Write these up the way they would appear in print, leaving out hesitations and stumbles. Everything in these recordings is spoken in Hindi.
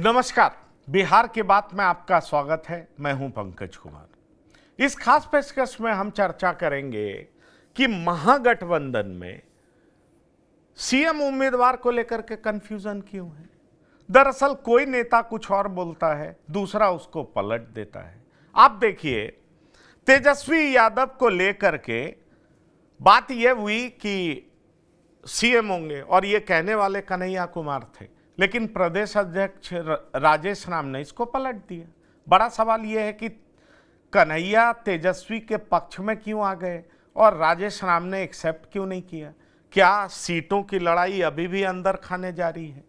नमस्कार, बिहार की बात में आपका स्वागत है। मैं हूं पंकज कुमार। इस खास पेशकश में हम चर्चा करेंगे कि महागठबंधन में सीएम उम्मीदवार को लेकर के कंफ्यूजन क्यों है। दरअसल कोई नेता कुछ और बोलता है, दूसरा उसको पलट देता है। आप देखिए, तेजस्वी यादव को लेकर के बात यह हुई कि सीएम होंगे और ये कहने वाले कन्हैया कुमार थे, लेकिन प्रदेश अध्यक्ष राजेश राम ने इसको पलट दिया। बड़ा सवाल यह है कि कन्हैया तेजस्वी के पक्ष में क्यों आ गए और राजेश राम ने एक्सेप्ट क्यों नहीं किया। क्या सीटों की लड़ाई अभी भी अंदर खाने जारी है?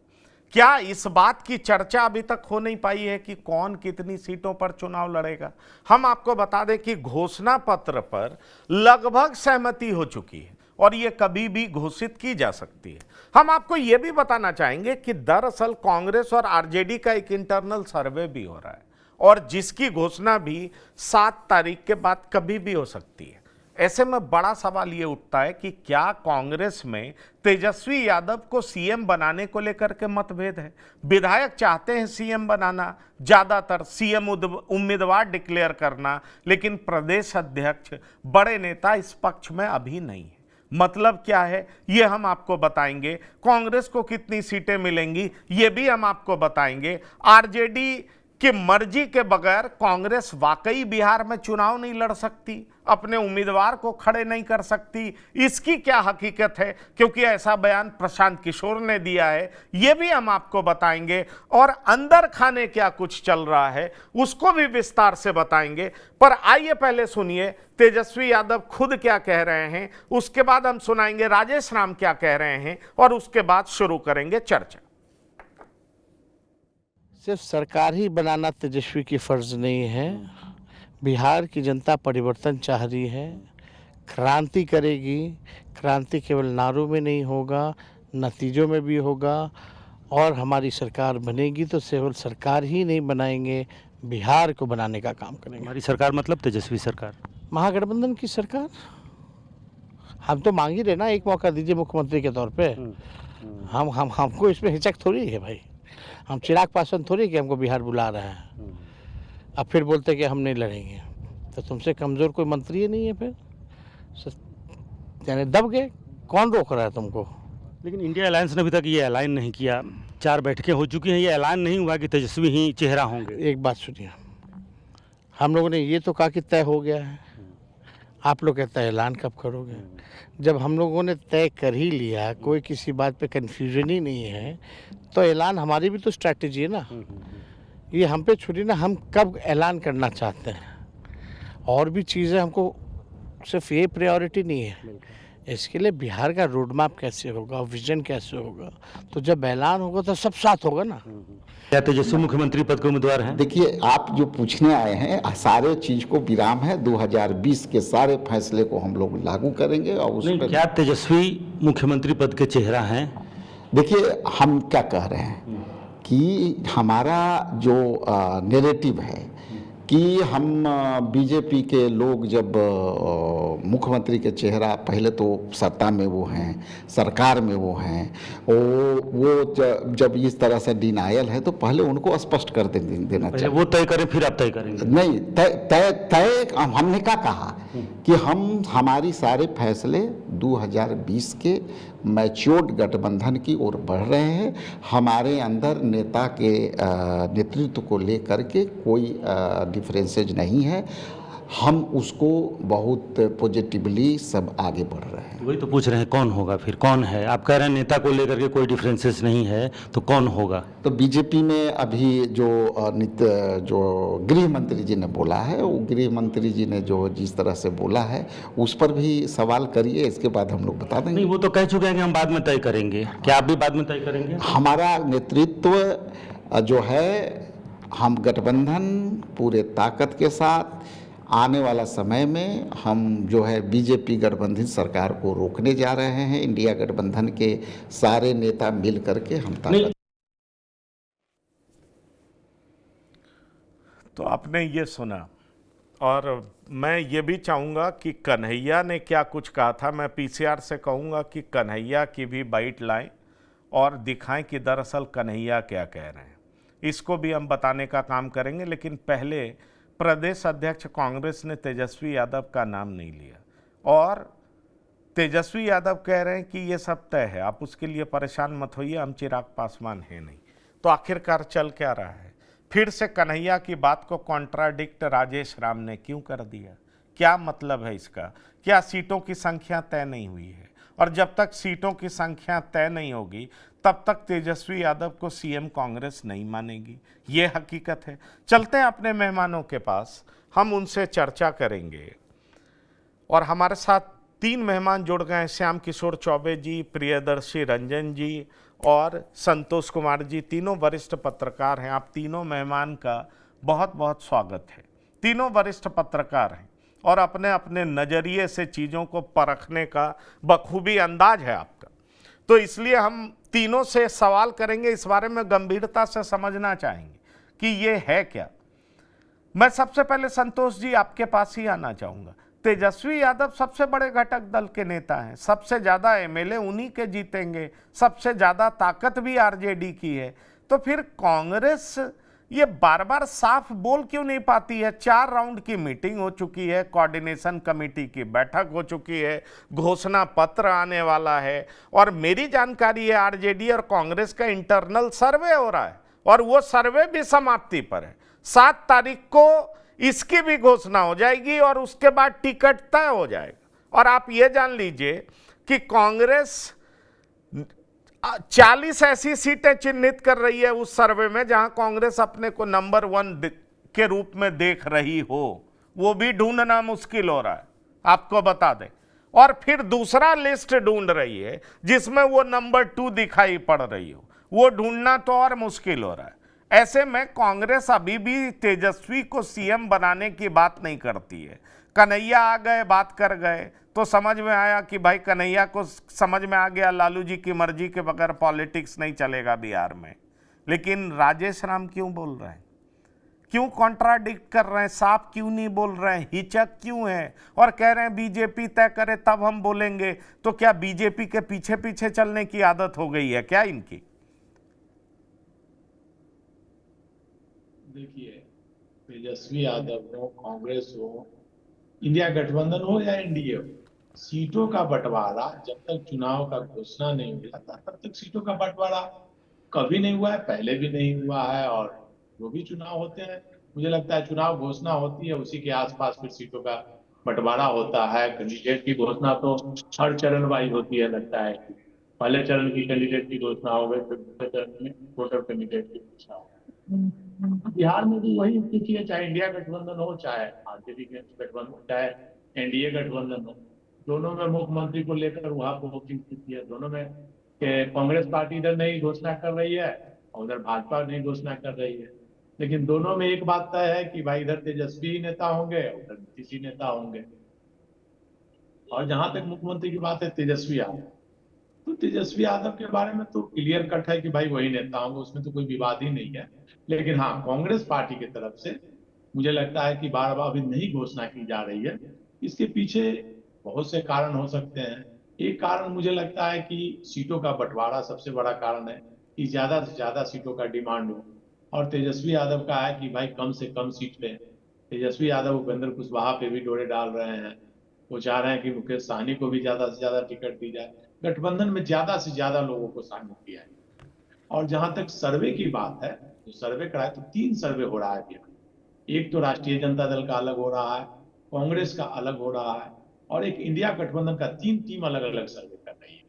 क्या इस बात की चर्चा अभी तक हो नहीं पाई है कि कौन कितनी सीटों पर चुनाव लड़ेगा? हम आपको बता दें कि घोषणा पत्र पर लगभग सहमति हो चुकी है और ये कभी भी घोषित की जा सकती है। हम आपको ये भी बताना चाहेंगे कि दरअसल कांग्रेस और आरजेडी का एक इंटरनल सर्वे भी हो रहा है और जिसकी घोषणा भी 7 तारीख के बाद कभी भी हो सकती है। ऐसे में बड़ा सवाल ये उठता है कि क्या कांग्रेस में तेजस्वी यादव को सीएम बनाने को लेकर के मतभेद है। विधायक चाहते हैं सीएम बनाना, ज्यादातर सीएम उम्मीदवार डिक्लेयर करना, लेकिन प्रदेश अध्यक्ष बड़े नेता इस पक्ष में अभी नहीं है। मतलब क्या है ये हम आपको बताएंगे। कांग्रेस को कितनी सीटें मिलेंगी ये भी हम आपको बताएंगे। आरजेडी की मर्जी के बगैर कांग्रेस वाकई बिहार में चुनाव नहीं लड़ सकती, अपने उम्मीदवार को खड़े नहीं कर सकती, इसकी क्या हकीकत है? क्योंकि ऐसा बयान प्रशांत किशोर ने दिया है, ये भी हम आपको बताएंगे। और अंदर खाने क्या कुछ चल रहा है उसको भी विस्तार से बताएंगे। पर आइए पहले सुनिए तेजस्वी यादव खुद क्या कह रहे हैं, उसके बाद हम सुनाएंगे राजेश राम क्या कह रहे हैं और उसके बाद शुरू करेंगे चर्चा। सिर्फ सरकार ही बनाना तेजस्वी की फर्ज नहीं है। बिहार की जनता परिवर्तन चाह रही है, क्रांति करेगी। क्रांति केवल नारों में नहीं होगा, नतीजों में भी होगा। और हमारी सरकार बनेगी तो केवल सरकार ही नहीं बनाएंगे, बिहार को बनाने का काम करेंगे। हमारी सरकार मतलब तेजस्वी सरकार, महागठबंधन की सरकार। हम तो मांग ही रहे ना, एक मौका दीजिए मुख्यमंत्री के तौर पे। हमको इसमें हिचक थोड़ी है भाई। हम चिराग पासवान थोड़ी कि हमको बिहार बुला रहा है अब फिर बोलते कि हम नहीं लड़ेंगे। तो तुमसे कमज़ोर कोई मंत्री ही नहीं है फिर, यानी दब गए। कौन रोक रहा है तुमको? लेकिन इंडिया अलायंस ने अभी तक ये ऐलान नहीं किया। 4 बैठकें हो चुकी हैं, ये ऐलान नहीं हुआ कि तेजस्वी ही चेहरा होंगे। एक बात सुनिए, हम लोगों ने ये तो कहा कि तय हो गया है। आप लोग कहते हैं ऐलान कब करोगे? जब हम लोगों ने तय कर ही लिया, कोई किसी बात पे कन्फ्यूजन ही नहीं है, तो ऐलान हमारी भी तो स्ट्रैटेजी है ना। ये हम पे छुरी ना, हम कब ऐलान करना चाहते हैं। और भी चीज़ें हमको, सिर्फ ये प्रायोरिटी नहीं है। इसके लिए बिहार का रोड मैप कैसे होगा, विजन कैसे होगा, तो जब ऐलान होगा तो सब साथ होगा ना। क्या तेजस्वी मुख्यमंत्री पद के उम्मीदवार हैं? देखिए, आप जो पूछने आए हैं सारे चीज को विराम है। 2020 के सारे फैसले को हम लोग लागू करेंगे और उस पर। क्या तेजस्वी मुख्यमंत्री पद के चेहरा हैं? देखिए, हम क्या कह रहे हैं कि हमारा जो नैरेटिव है कि हम बीजेपी के लोग जब मुख्यमंत्री के चेहरा, पहले तो सत्ता में वो हैं, सरकार में वो हैं, वो जब इस तरह से डिनायल है तो पहले उनको स्पष्ट कर देना चाहिए। वो तय करें फिर आप तय करेंगे? नहीं, तय हमने क्या कहा कि हमारी सारे फैसले 2020 के मैच्योर्ड गठबंधन की ओर बढ़ रहे हैं। हमारे अंदर नेता के नेतृत्व को लेकर के कोई डिफरेंसेज नहीं है। हम उसको बहुत पॉजिटिवली सब आगे बढ़ रहे हैं। वही तो पूछ रहे हैं, कौन होगा फिर? कौन है? आप कह रहे हैं नेता को लेकर के कोई डिफरेंसेस नहीं है, तो कौन होगा? तो बीजेपी में अभी जो गृह मंत्री जी ने बोला है, वो गृह मंत्री जी ने जो जिस तरह से बोला है उस पर भी सवाल करिए, इसके बाद हम लोग बता देंगे। नहीं, वो तो कह चुके हैं कि हम बाद में तय करेंगे। क्या आप भी बाद में तय करेंगे? हमारा नेतृत्व जो है, हम गठबंधन पूरे ताकत के साथ आने वाला समय में हम जो है बीजेपी गठबंधन सरकार को रोकने जा रहे हैं। इंडिया गठबंधन के सारे नेता मिल करके हम ताकत। तो आपने ये सुना और मैं ये भी चाहूँगा कि कन्हैया ने क्या कुछ कहा था। मैं पीसीआर से कहूँगा कि कन्हैया की भी बाइट लाएं और दिखाएं कि दरअसल कन्हैया क्या कह रहे हैं। इसको भी हम बताने का काम करेंगे, लेकिन पहले प्रदेश अध्यक्ष कांग्रेस ने तेजस्वी यादव का नाम नहीं लिया और तेजस्वी यादव कह रहे हैं कि ये सब तय है, आप उसके लिए परेशान मत होइए, हम चिराग पासवान है नहीं। तो आखिरकार चल क्या रहा है? फिर से कन्हैया की बात को कॉन्ट्राडिक्ट राजेश राम ने क्यों कर दिया? क्या मतलब है इसका? क्या सीटों की संख्या तय नहीं हुई है? और जब तक सीटों की संख्या तय नहीं होगी तब तक तेजस्वी यादव को सीएम कांग्रेस नहीं मानेगी, ये हकीकत है। चलते हैं अपने मेहमानों के पास, हम उनसे चर्चा करेंगे। और हमारे साथ 3 मेहमान जुड़ गए हैं, श्याम किशोर चौबे जी, प्रियदर्शी रंजन जी और संतोष कुमार जी, तीनों वरिष्ठ पत्रकार हैं। आप तीनों मेहमान का बहुत बहुत स्वागत है। तीनों वरिष्ठ पत्रकार हैं और अपने अपने नज़रिए से चीज़ों को परखने का बखूबी अंदाज है आपका। तो इसलिए हम तीनों से सवाल करेंगे, इस बारे में गंभीरता से समझना चाहेंगे कि ये है क्या। मैं सबसे पहले संतोष जी आपके पास ही आना चाहूँगा। तेजस्वी यादव सबसे बड़े घटक दल के नेता हैं, सबसे ज़्यादा एमएलए उन्हीं के जीतेंगे, सबसे ज़्यादा ताकत भी आरजेडी की है। तो फिर कांग्रेस ये बार बार साफ बोल क्यों नहीं पाती है? 4 राउंड की मीटिंग हो चुकी है, कोऑर्डिनेशन कमेटी की बैठक हो चुकी है, घोषणा पत्र आने वाला है और मेरी जानकारी है आरजेडी और कांग्रेस का इंटरनल सर्वे हो रहा है और वो सर्वे भी समाप्ति पर है। 7 तारीख को इसकी भी घोषणा हो जाएगी और उसके बाद टिकट तय हो जाएगा। और आप ये जान लीजिए कि कांग्रेस 40 ऐसी सीटें चिन्हित कर रही है उस सर्वे में जहां कांग्रेस अपने को नंबर 1 के रूप में देख रही हो, वो भी ढूंढना मुश्किल हो रहा है, आपको बता दें। और फिर दूसरा लिस्ट ढूंढ रही है जिसमें वो नंबर 2 दिखाई पड़ रही हो, वो ढूंढना तो और मुश्किल हो रहा है। ऐसे में कांग्रेस अभी भी तेजस्वी को सीएम बनाने की बात नहीं करती है। कन्हैया आ गए, बात कर गए तो समझ में आया कि भाई कन्हैया को समझ में आ गया लालू जी की मर्जी के बगैर पॉलिटिक्स नहीं चलेगा बिहार में। लेकिन राजेश राम क्यों बोल रहे हैं? क्यों कॉन्ट्राडिक्ट कर रहे हैं? साफ क्यों नहीं बोल रहे हैं? हिचक क्यों है? और कह रहे हैं बीजेपी तय करे तब हम बोलेंगे। तो क्या बीजेपी के पीछे पीछे चलने की आदत हो गई है क्या इनकी? देखिए, तेजस्वी यादव हो, कांग्रेस हो, इंडिया गठबंधन हो या एनडीए हो, सीटों का बंटवारा जब तक चुनाव का घोषणा नहीं हुआ तब तक सीटों का बंटवारा कभी नहीं हुआ है, पहले भी नहीं हुआ है। और जो भी चुनाव होते हैं, मुझे लगता है चुनाव घोषणा होती है उसी के आसपास फिर सीटों का बंटवारा होता है। कैंडिडेट की घोषणा तो हर चरण वाइज होती है। लगता है कि पहले चरण की कैंडिडेट की घोषणा हो गई, फिर दूसरे चरण में वोटर कैंडिडेट की घोषणा हो। बिहार में भी वही स्थिति है, चाहे इंडिया गठबंधन हो, चाहे आरजेडी गठबंधन, चाहे एनडीए गठबंधन हो, दोनों में मुख्यमंत्री को लेकर वहां बहुत स्थिति है। दोनों में कांग्रेस पार्टी इधर नहीं घोषणा कर रही है और उधर भाजपा नहीं घोषणा कर रही है। लेकिन दोनों में एक बात तय है कि भाई इधर तेजस्वी नेता होंगे, उधर नीतीश नेता होंगे। और जहां तक मुख्यमंत्री की बात है तेजस्वी यादव, तो तेजस्वी यादव के बारे में तो क्लियर कट है कि भाई वही नेता होंगे, उसमें तो कोई विवाद ही नहीं है। लेकिन हाँ, कांग्रेस पार्टी की तरफ से मुझे लगता है कि बार बार अभी नहीं घोषणा की जा रही है। इसके पीछे बहुत से कारण हो सकते हैं। एक कारण मुझे लगता है कि सीटों का बंटवारा सबसे बड़ा कारण है कि ज्यादा से ज्यादा सीटों का डिमांड हो। और तेजस्वी यादव का है कि भाई कम से कम सीट पे। तेजस्वी यादव उपेंद्र कुशवाहा पे भी डोरे डाल रहे हैं। वो चाह रहे हैं कि मुकेश सहनी को भी ज्यादा से ज्यादा टिकट दी जाए, गठबंधन में ज्यादा से ज्यादा लोगों को शामिल किया है। और जहां तक सर्वे की बात है, तो सर्वे कराए तो 3 सर्वे हो रहा है बिहार। एक तो राष्ट्रीय जनता दल का अलग हो रहा है, कांग्रेस का अलग हो रहा है और एक इंडिया गठबंधन का 3 टीम अलग अलग सर्वे कर रही है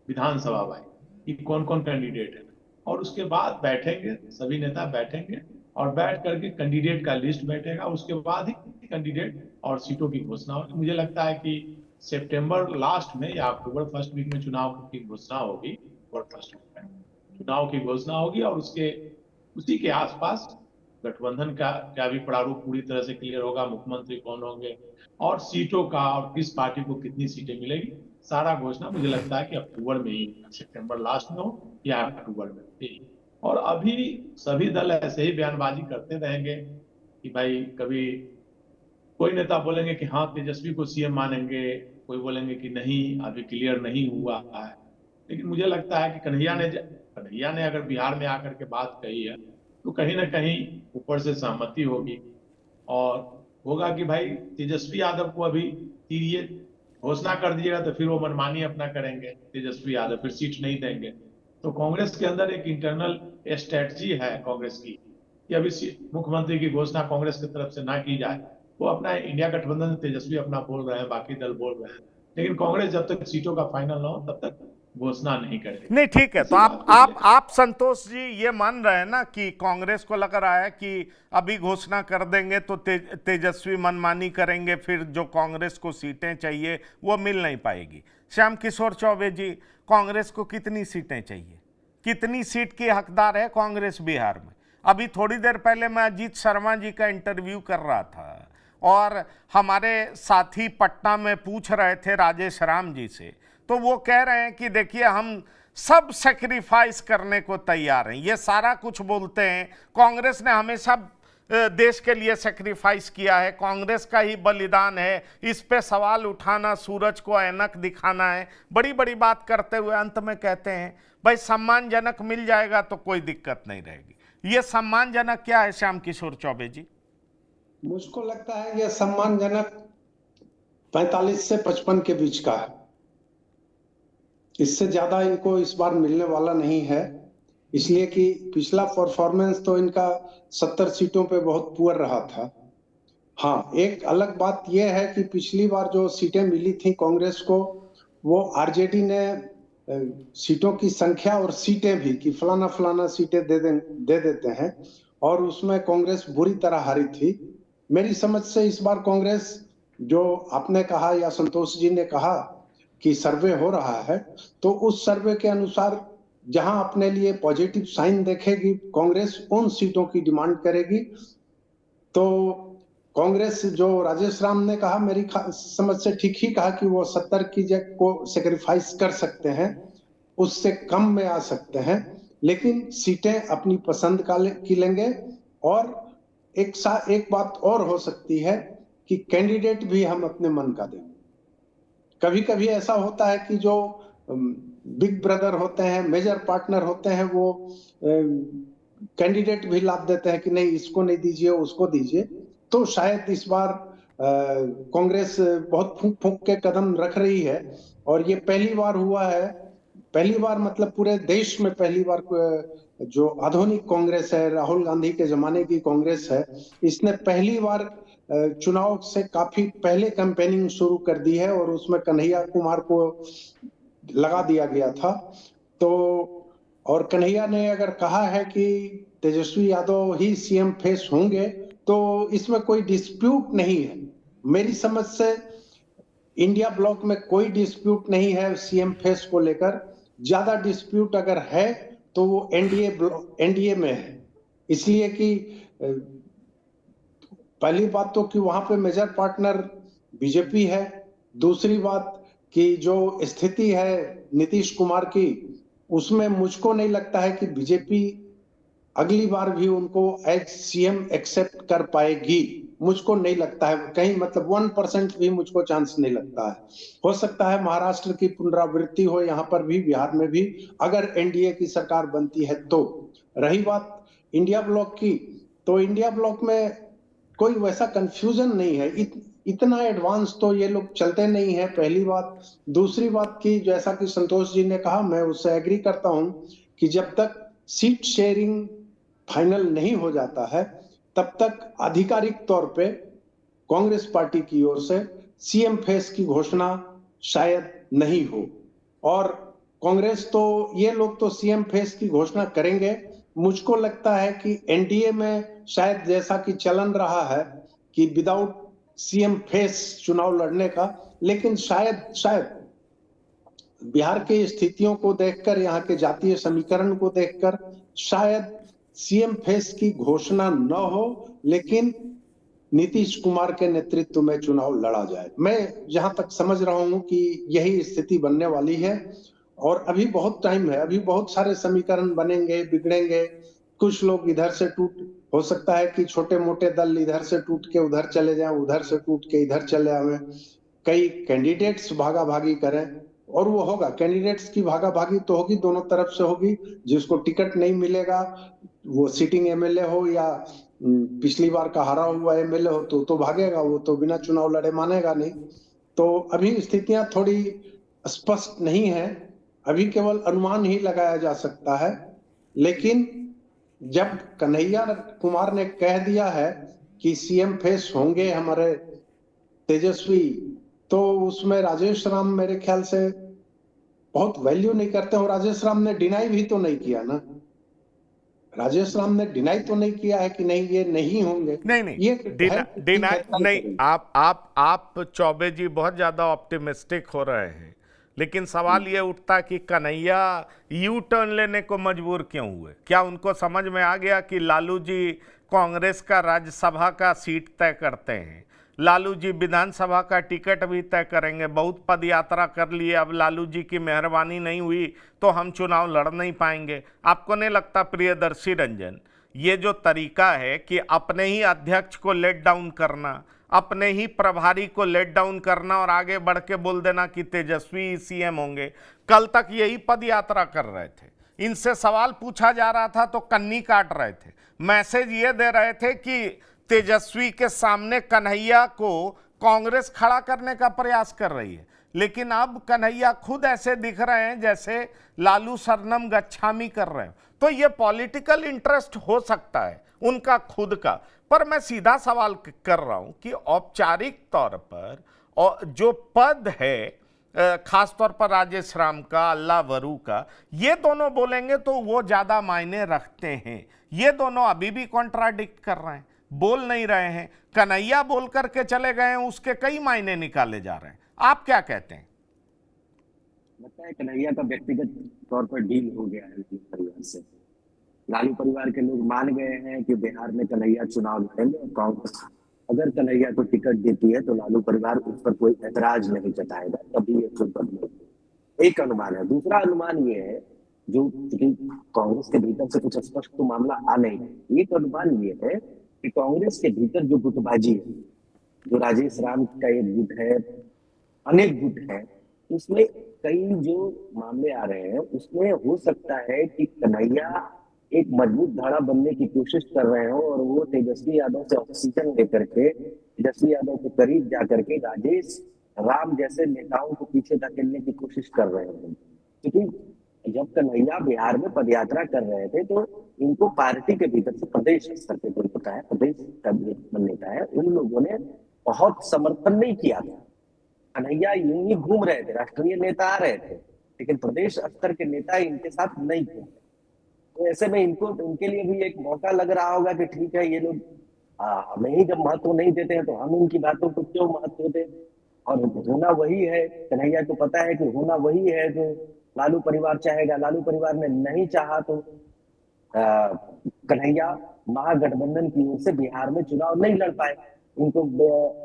विधानसभा वाइज कि कौन कौन कैंडिडेट है। और उसके बाद बैठेंगे, सभी नेता बैठेंगे और बैठ करके कैंडिडेट का लिस्ट बैठेगा। उसके बाद ही कैंडिडेट और सीटों की घोषणा होगी। मुझे लगता है कि सितंबर लास्ट में या अक्टूबर फर्स्ट वीक में चुनाव की घोषणा होगी। और फर्स्ट वीक में चुनाव की घोषणा होगी और उसी के आसपास गठबंधन का भी प्रारूप पूरी तरह से क्लियर होगा, मुख्यमंत्री कौन होंगे और सीटों का और किस पार्टी को कितनी सीटें मिलेगी, सारा घोषणा मुझे लगता है कि अक्टूबर में ही, सितंबर लास्ट में हो या अक्टूबर में ही। और अभी सभी दल ऐसे ही बयानबाजी करते रहेंगे कि भाई कभी कोई नेता बोलेंगे कि हाँ तेजस्वी को सीएम मानेंगे, कोई बोलेंगे कि नहीं अभी क्लियर नहीं हुआ है। लेकिन मुझे लगता है कि कन्हैया ने अगर बिहार में आकर के बात कही है तो कहीं ना कहीं ऊपर से सहमति होगी और होगा कि भाई तेजस्वी यादव को अभी ये घोषणा कर दीजिएगा तो फिर वो मनमानी अपना करेंगे, तेजस्वी यादव फिर सीट नहीं देंगे। तो कांग्रेस के अंदर एक इंटरनल स्ट्रेटजी है कांग्रेस की कि अभी मुख्यमंत्री की घोषणा कांग्रेस की तरफ से ना की जाए। वो अपना इंडिया गठबंधन से तेजस्वी अपना बोल रहे हैं, बाकी दल बोल रहे हैं, लेकिन कांग्रेस जब तक सीटों का फाइनल ना हो तब तक घोषणा नहीं करेगी। नहीं ठीक है, तो इसी बात को लेकर- आप संतोष जी ये मान रहे हैं ना कि कांग्रेस को लग रहा है कि अभी घोषणा कर देंगे तो तेजस्वी मनमानी करेंगे, फिर जो कांग्रेस को सीटें चाहिए वो मिल नहीं पाएगी। श्याम किशोर चौबे जी, कांग्रेस को कितनी सीटें चाहिए, कितनी सीट की हकदार है कांग्रेस बिहार में? अभी थोड़ी देर पहले मैं अजीत शर्मा जी का इंटरव्यू कर रहा था और हमारे साथी पटना में पूछ रहे थे राजेश राम जी से, तो वो कह रहे हैं कि देखिए हम सब सेक्रीफाइस करने को तैयार हैं, ये सारा कुछ बोलते हैं। कांग्रेस ने हमेशा देश के लिए सेक्रीफाइस किया है, कांग्रेस का ही बलिदान है, इस पे सवाल उठाना सूरज को ऐनक दिखाना है, बड़ी बड़ी बात करते हुए अंत में कहते हैं भाई सम्मानजनक मिल जाएगा तो कोई दिक्कत नहीं रहेगी। ये सम्मानजनक क्या है श्याम किशोर चौबे जी? मुझको लगता है यह सम्मानजनक 45 से 55 के बीच का है। इससे ज्यादा इनको इस बार मिलने वाला नहीं है, इसलिए कि पिछला परफॉर्मेंस तो इनका 70 सीटों पे बहुत पुअर रहा था। हाँ, एक अलग बात यह है कि पिछली बार जो सीटें मिली थी कांग्रेस को, वो आरजेडी ने सीटों की संख्या और सीटें भी कि फलाना फलाना सीटें दे देते हैं, और उसमें कांग्रेस बुरी तरह हारी थी। मेरी समझ से इस बार कांग्रेस, जो आपने कहा या संतोष जी ने कहा कि सर्वे हो रहा है, तो उस सर्वे के अनुसार जहां अपने लिए पॉजिटिव साइन देखेगी कांग्रेस, उन सीटों की डिमांड करेगी। तो कांग्रेस, जो राजेश राम ने कहा, मेरी समझ से ठीक ही कहा कि वो 70 की जगह को सेक्रीफाइस कर सकते हैं, उससे कम में आ सकते हैं, लेकिन सीटें अपनी पसंद की लेंगे। और एक बात और हो सकती है कि कैंडिडेट भी हम अपने मन का देंगे। कभी कभी ऐसा होता है कि जो बिग ब्रदर होते हैं, मेजर पार्टनर होते हैं, वो कैंडिडेट भी लाभ देते हैं कि नहीं इसको नहीं दीजिए, उसको दीजिए। तो शायद इस बार कांग्रेस बहुत फूंक फूंक के कदम रख रही है, और ये पहली बार हुआ है, पहली बार मतलब पूरे देश में पहली बार जो आधुनिक कांग्रेस है, राहुल गांधी के जमाने की कांग्रेस है, इसने पहली बार चुनाव से काफी पहले कैंपेनिंग शुरू कर दी है, और उसमें कन्हैया कुमार को लगा दिया गया था। तो और कन्हैया ने अगर कहा है कि तेजस्वी यादव ही सीएम फेस होंगे, तो इसमें कोई डिस्प्यूट नहीं है। मेरी समझ से इंडिया ब्लॉक में कोई डिस्प्यूट नहीं है सीएम फेस को लेकर। ज्यादा डिस्प्यूट अगर है तो वो एनडीए में है, इसलिए कि पहली बात तो कि वहां पे मेजर पार्टनर बीजेपी है, दूसरी बात कि जो स्थिति है नीतीश कुमार की, उसमें मुझको नहीं लगता है कि बीजेपी अगली बार भी उनको एज सीएम एक्सेप्ट कर पाएगी। मुझको नहीं लगता है, कहीं मतलब 1% भी मुझको चांस नहीं लगता है। हो सकता है महाराष्ट्र की पुनरावृत्ति हो, यहाँ पर भी, बिहार में भी, अगर एनडीए की सरकार बनती है तो। रही बात इंडिया ब्लॉक की, तो इंडिया ब्लॉक में कोई वैसा कंफ्यूजन नहीं है, इतना एडवांस तो ये लोग चलते नहीं है, पहली बात। दूसरी बात की, जैसा कि संतोष जी ने कहा, मैं उससे एग्री करता हूं कि जब तक सीट शेयरिंग फाइनल नहीं हो जाता है, तब तक आधिकारिक तौर पे कांग्रेस पार्टी की ओर से सीएम फेस की घोषणा शायद नहीं हो। और कांग्रेस तो, ये लोग तो सीएम फेस की घोषणा करेंगे। मुझको लगता है कि एनडीए में शायद जैसा कि चलन रहा है कि विदाउट सीएम फेस चुनाव लड़ने का, लेकिन शायद बिहार की स्थितियों को देखकर, यहाँ के जातीय समीकरण को देखकर, शायद सीएम फेस की घोषणा न हो, लेकिन नीतीश कुमार के नेतृत्व में चुनाव लड़ा जाए। मैं जहां तक समझ रहा हूं कि यही स्थिति बनने वाली है, और अभी बहुत टाइम है, अभी बहुत सारे समीकरण बनेंगे, बिगड़ेंगे। कुछ लोग इधर से हो सकता है कि छोटे मोटे दल इधर से टूट के उधर चले जाएं, उधर से टूट के इधर चले आवे। कई कैंडिडेट्स भागा भागी करें, और वो होगा, कैंडिडेट्स की भागा भागी तो होगी, दोनों तरफ से होगी। जिसको टिकट नहीं मिलेगा, वो सिटिंग एमएलए हो या पिछली बार का हारा हुआ एमएलए हो तो भागेगा, वो तो बिना चुनाव लड़े मानेगा नहीं। तो अभी स्थितियां थोड़ी स्पष्ट नहीं है, अभी केवल अनुमान ही लगाया जा सकता है। लेकिन जब कन्हैया कुमार ने कह दिया है कि सीएम फेस होंगे हमारे तेजस्वी, तो उसमें राजेश राम मेरे ख्याल से बहुत वैल्यू नहीं करते। और राजेश राम ने डिनाई भी तो नहीं किया ना, राजेश राम ने डिनाई तो नहीं किया है कि नहीं ये नहीं होंगे। नहीं नहीं, ये है कि ठीक डिनाई है, तय नहीं। करेंगे। आप चौबे जी बहुत ज्यादा ऑप्टिमिस्टिक हो रहे हैं, लेकिन सवाल ये उठता कि कन्हैया यू टर्न लेने को मजबूर क्यों हुए? क्या उनको समझ में आ गया कि लालू जी कांग्रेस का राज्यसभा का सीट तय करते हैं, लालू जी विधानसभा का टिकट भी तय करेंगे, बहुत पद यात्रा कर लिए, अब लालू जी की मेहरबानी नहीं हुई तो हम चुनाव लड़ नहीं पाएंगे? आपको नहीं लगता प्रियदर्शी रंजन, ये जो तरीका है कि अपने ही अध्यक्ष को लेट डाउन करना, अपने ही प्रभारी को लेट डाउन करना और आगे बढ़ के बोल देना कि तेजस्वी सीएम होंगे? कल तक यही पद यात्रा कर रहे थे, इनसे सवाल पूछा जा रहा था तो कन्नी काट रहे थे, मैसेज ये दे रहे थे कि तेजस्वी के सामने कन्हैया को कांग्रेस खड़ा करने का प्रयास कर रही है। लेकिन अब कन्हैया खुद ऐसे दिख रहे हैं जैसे लालू शरणम गच्छामी कर रहे हैं। तो ये पॉलिटिकल इंटरेस्ट हो सकता है उनका खुद का, पर मैं सीधा सवाल कर रहा हूं कि औपचारिक तौर पर और जो पद है, खास तौर पर राजेश राम का, अल्लाह वरू का, ये दोनों बोलेंगे तो वो ज्यादा मायने रखते हैं। ये दोनों अभी भी कॉन्ट्राडिक्ट कर रहे हैं, बोल नहीं रहे हैं। कन्हैया बोल करके चले गए हैं, उसके कई मायने निकाले जा रहे हैं। आप क्या कहते हैं? लगता है कन्हैया का व्यक्तिगत तौर पर डील हो गया है लालू परिवार से। लालू परिवार के लोग मान गए हैं कि बिहार में कन्हैया चुनाव लड़ेंगे और कांग्रेस अगर कन्हैया को टिकट देती है तो लालू परिवार उस पर कोई ऐतराज नहीं जताएगा, तभी ये खुद बदलेगा। एक अनुमान है। दूसरा अनुमान ये है, जो चूंकि कांग्रेस के भीतर से कुछ स्पष्ट तो मामला आ नहीं है, एक अनुमान ये है कि कांग्रेस के भीतर जो गुटबाजी है, जो राजेश राम का एक गुट है, अनेक गुट है, उसमें कई जो मामले आ रहे हैं उसमें हो सकता है कि कन्हैया एक मजबूत धारा बनने की कोशिश कर रहे हो और वो तेजस्वी यादव से ऑक्सीजन लेकर के तेजस्वी यादव के करीब जाकर के राजेश राम जैसे नेताओं को पीछे धकेलने की कोशिश कर रहे हैं। क्योंकि जब कन्हैया बिहार में पदयात्रा कर रहे थे तो इनको पार्टी के भीतर से प्रदेश स्तर पे कोई होता है, प्रदेश का नेता है, उन लोगों ने बहुत समर्थन नहीं किया था। कन्हैया यूं ही घूम रहे थे, राष्ट्रीय नेता आ रहे थे, लेकिन प्रदेश स्तर के नेता इनके साथ नहीं थे। तो ऐसे में इनके लिए भी एक मौका लग रहा होगा कि ठीक है, ये लोग हमें ही जब महत्व नहीं देते हैं तो हम इनकी बातों को क्यों महत्व दें। और होना वही है, कन्हैया को पता है कि होना वही है जो लालू परिवार चाहेगा। लालू परिवार ने नहीं चाहा तो कन्हैया महागठबंधन की ओर से बिहार में चुनाव नहीं लड़ पाए, उनको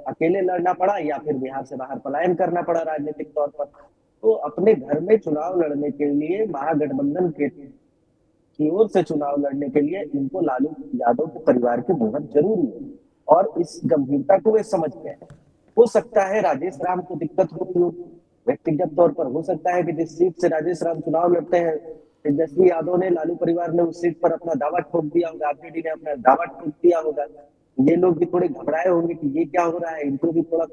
अकेले लड़ना पड़ा या फिर बिहार से बाहर पलायन करना पड़ा राजनीतिक तौर पर। तो अपने घर में चुनाव लड़ने के लिए महागठबंधन की ओर से चुनाव लड़ने के लिए इनको लालू यादव के परिवार की मोहर जरूरी है और इस गंभीरता को वे समझ गए हैं। हो सकता है राजेश राम को दिक्कत होती हो व्यक्तिगत तौर पर, हो सकता है कि जिस सीट से राजेश राम चुनाव लड़ते हैं तेजस्वी यादव ने, लालू परिवार ने उस सीट पर अपना दावा ठोक दिया होगा, आरजेडी ने अपना दावा ठोक दिया होगा। ये लोग भी थोड़े घबराए होंगे कि ये क्या हो रहा है, इनको भी थोड़ा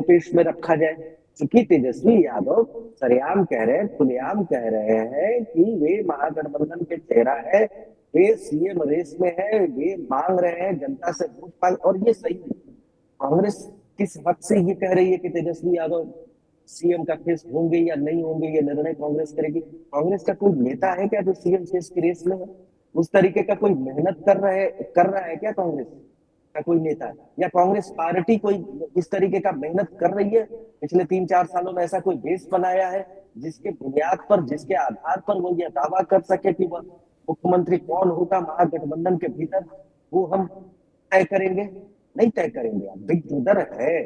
पेश में रखा जाए। क्योंकि तेजस्वी यादव सरेआम कह रहे हैं, खुलेआम कह रहे हैं कि वे महागठबंधन के चेहरा है, वे सीएम रेस में है, वे मांग रहे हैं जनता से वोट मांग, और ये सही है। कांग्रेस किस हद से ये कह रही है कि तेजस्वी यादव सीएम का फेस होंगे या नहीं होंगे, ये निर्णय कांग्रेस करेगी। कांग्रेस का कोई नेता है क्या जो सीएम फेस की रेस में है? उस तरीके का कोई मेहनत कर रहा है क्या कांग्रेस का कोई नेता, या कांग्रेस पार्टी कोई इस तरीके का मेहनत कर रही है? पिछले 3-4 सालों में ऐसा कोई बेस बनाया है जिसके बुनियाद पर, जिसके आधार पर वो ये दावा कर सके कि वह मुख्यमंत्री कौन होगा महागठबंधन के भीतर, वो हम तय करेंगे? नहीं तय करेंगे। आप बिग ब्रदर है,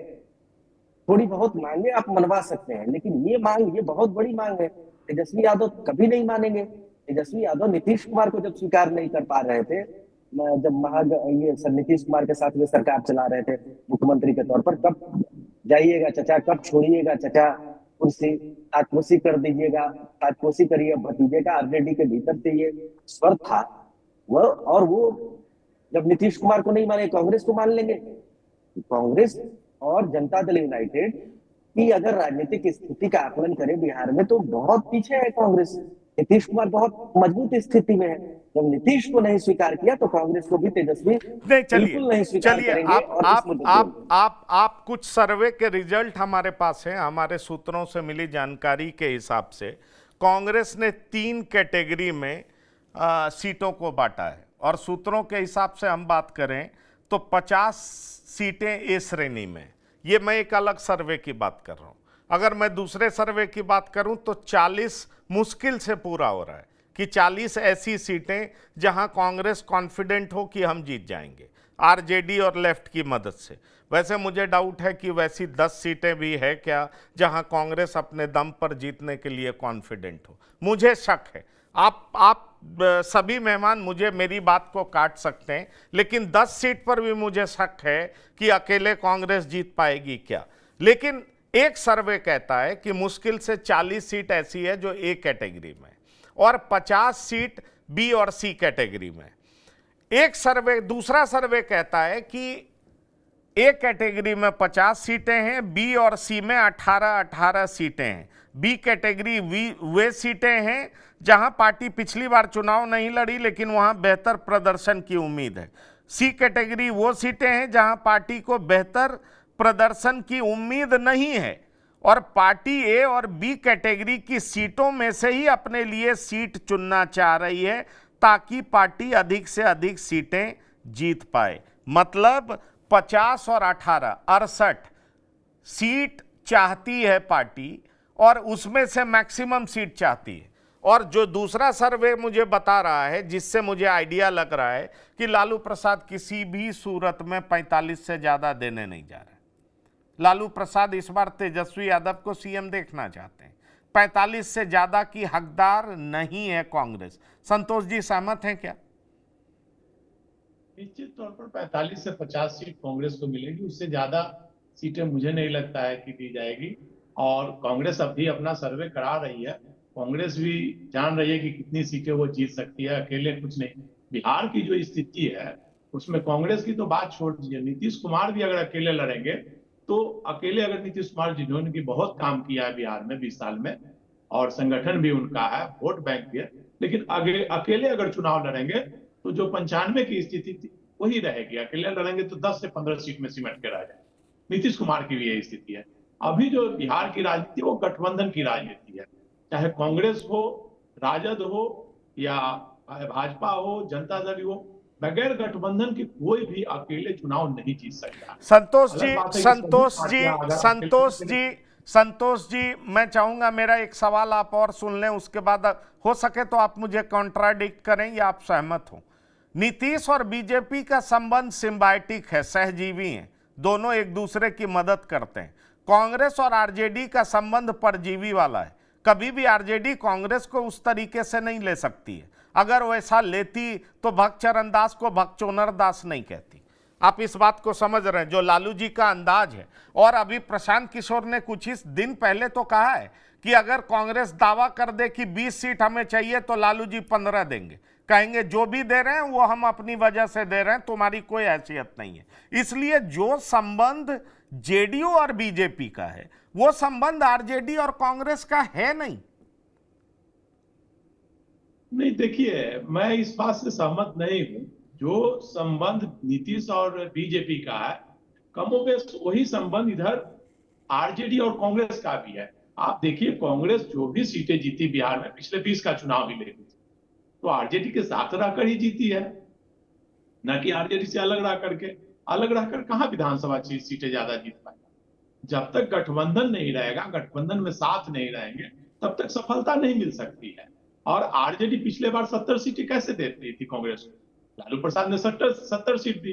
थोड़ी बहुत मांगे आप मनवा सकते हैं, लेकिन ये बहुत बड़ी मांग है। तेजस्वी यादव कभी नहीं मानेंगे। तेजस्वी यादव नीतीश कुमार को जब स्वीकार नहीं कर पा रहे थे, जब ये नीतीश कुमार के साथ में सरकार चला रहे थे मुख्यमंत्री के तौर पर, कब जाइएगा चचा, कब छोड़िएगा चचा कुर्सी, ताजपोशी कर दीजिएगा, ताजपोशी करिए भतीजे का, आरजेडी के भीतर से ये स्वर था। वो जब नीतीश कुमार को नहीं माने कांग्रेस को मान लेंगे। कांग्रेस और जनता दल यूनाइटेड की अगर राजनीतिक स्थिति का आकलन करें बिहार में तो बहुत पीछे है कांग्रेस। नीतीश कुमार बहुत मजबूत स्थिति में है। जब नीतीश को नहीं स्वीकार किया तो कांग्रेस को भी तेजस्वी नहीं, बिल्कुल नहीं स्वीकार चलिए करेंगे। और इस मुद्दे को आप कुछ सर्वे के रिजल्ट हमारे पास हैं, हमारे सूत्रों से मिली जानकारी के हिसाब से कांग्रेस ने 3 कैटेगरी में सीटों को बांटा है, और सूत्रों के हिसाब से हम बात करें तो 50 सीटें ए श्रेणी में। ये मैं एक अलग सर्वे की बात कर रहा हूं। अगर मैं दूसरे सर्वे की बात करूं तो 40 मुश्किल से पूरा हो रहा है कि 40 ऐसी सीटें जहां कांग्रेस कॉन्फिडेंट हो कि हम जीत जाएंगे आरजेडी और लेफ्ट की मदद से। वैसे मुझे डाउट है कि वैसी 10 सीटें भी है क्या जहां कांग्रेस अपने दम पर जीतने के लिए कॉन्फिडेंट हो। मुझे शक है। आप सभी मेहमान मुझे मेरी बात को काट सकते हैं, लेकिन 10 सीट पर भी मुझे शक है कि अकेले कांग्रेस जीत पाएगी क्या। लेकिन एक सर्वे कहता है कि मुश्किल से 40 सीट ऐसी है जो ए कैटेगरी में और 50 सीट बी और सी कैटेगरी में। एक सर्वे, दूसरा सर्वे कहता है कि ए कैटेगरी में 50 सीटें हैं, बी और सी में 18 सीटें हैं। बी कैटेगरी वे सीटें हैं जहां पार्टी पिछली बार चुनाव नहीं लड़ी लेकिन वहां बेहतर प्रदर्शन की उम्मीद है। सी कैटेगरी वो सीटें हैं जहां पार्टी को बेहतर प्रदर्शन की उम्मीद नहीं है और पार्टी ए और बी कैटेगरी की सीटों में से ही अपने लिए सीट चुनना चाह रही है ताकि पार्टी अधिक से अधिक सीटें जीत पाए। मतलब 50 और 18 68 सीट चाहती है पार्टी और उसमें से मैक्सिमम सीट चाहती है। और जो दूसरा सर्वे मुझे बता रहा है, जिससे मुझे आइडिया लग रहा है कि लालू प्रसाद किसी भी सूरत में 45 से ज्यादा देने नहीं जा रहे। लालू प्रसाद इस बार तेजस्वी यादव को सीएम देखना चाहते हैं। 45 से ज्यादा की हकदार नहीं है कांग्रेस। संतोष जी सहमत हैं क्या? निश्चित तौर पर 45 से 50 सीट कांग्रेस को मिलेगी, उससे ज्यादा सीटें मुझे नहीं लगता है कि दी जाएगी। और कांग्रेस अब भी अपना सर्वे करा रही है, कांग्रेस भी जान रही है कि कितनी सीटें वो जीत सकती है, अकेले कुछ नहीं। बिहार की जो स्थिति है उसमें कांग्रेस की तो बात छोड़ दीजिए, नीतीश कुमार भी अगर अकेले लड़ेंगे तो अकेले अगर नीतीश कुमार जिन्होंने की बहुत काम किया है बिहार में 20 साल में और संगठन भी उनका है, वोट बैंक भी है, लेकिन अकेले अगर चुनाव लड़ेंगे तो जो 95 की स्थिति थी वही रहेगी। अकेले लड़ेंगे तो 10 से 15 सीट में सिमट के रह जाए। नीतीश कुमार की भी यही स्थिति है। अभी जो बिहार की राजनीति वो गठबंधन की राजनीति है, चाहे कांग्रेस हो, राजद हो या भाजपा हो, जनता दल हो, बगैर गठबंधन के कोई भी अकेले चुनाव नहीं जीत सकता। संतोष जी मैं चाहूंगा मेरा एक सवाल आप और सुन लें, उसके बाद हो सके तो आप मुझे कॉन्ट्राडिक्ट करें या आप सहमत हो। नीतीश और बीजेपी का संबंध सिम्बायोटिक है, सहजीवी हैं, दोनों एक दूसरे की मदद करते हैं। कांग्रेस और आरजेडी का संबंध परजीवी वाला है। कभी भी आरजेडी कांग्रेस को उस तरीके से नहीं ले सकती है। अगर वैसा लेती तो भक्तचरण दास को भक्तचोनर दास नहीं कहती। आप इस बात को समझ रहे हैं जो लालू जी का अंदाज है। और अभी प्रशांत किशोर ने कुछ ही दिन पहले तो कहा है कि अगर कांग्रेस दावा कर दे कि 20 सीट हमें चाहिए तो लालू जी 15 देंगे, कहेंगे जो भी दे रहे हैं वो हम अपनी वजह से दे रहे हैं, तुम्हारी कोई हैसियत नहीं है। इसलिए जो संबंध जेडीयू और बीजेपी का है वो संबंध आरजेडी और कांग्रेस का है नहीं। नहीं, देखिए मैं इस बात से सहमत नहीं हूं। जो संबंध नीतीश और बीजेपी का है कमोबेश वही संबंध इधर आरजेडी और कांग्रेस का भी है। आप देखिए कांग्रेस जो भी सीटें जीती बिहार में, पिछले 20 का चुनाव भी ले ली तो आरजेडी के साथ रहकर ही जीती है, न कि आरजेडी से अलग रह करके। अलग रहकर कहां विधानसभा सीटें ज्यादा जीत पाएगा। जब तक गठबंधन नहीं रहेगा, गठबंधन में साथ नहीं रहेंगे, तब तक सफलता नहीं मिल सकती है। और आरजेडी पिछले बार 70 सीटें कैसे देती थी कांग्रेस को? लालू प्रसाद ने 70 सीट दी।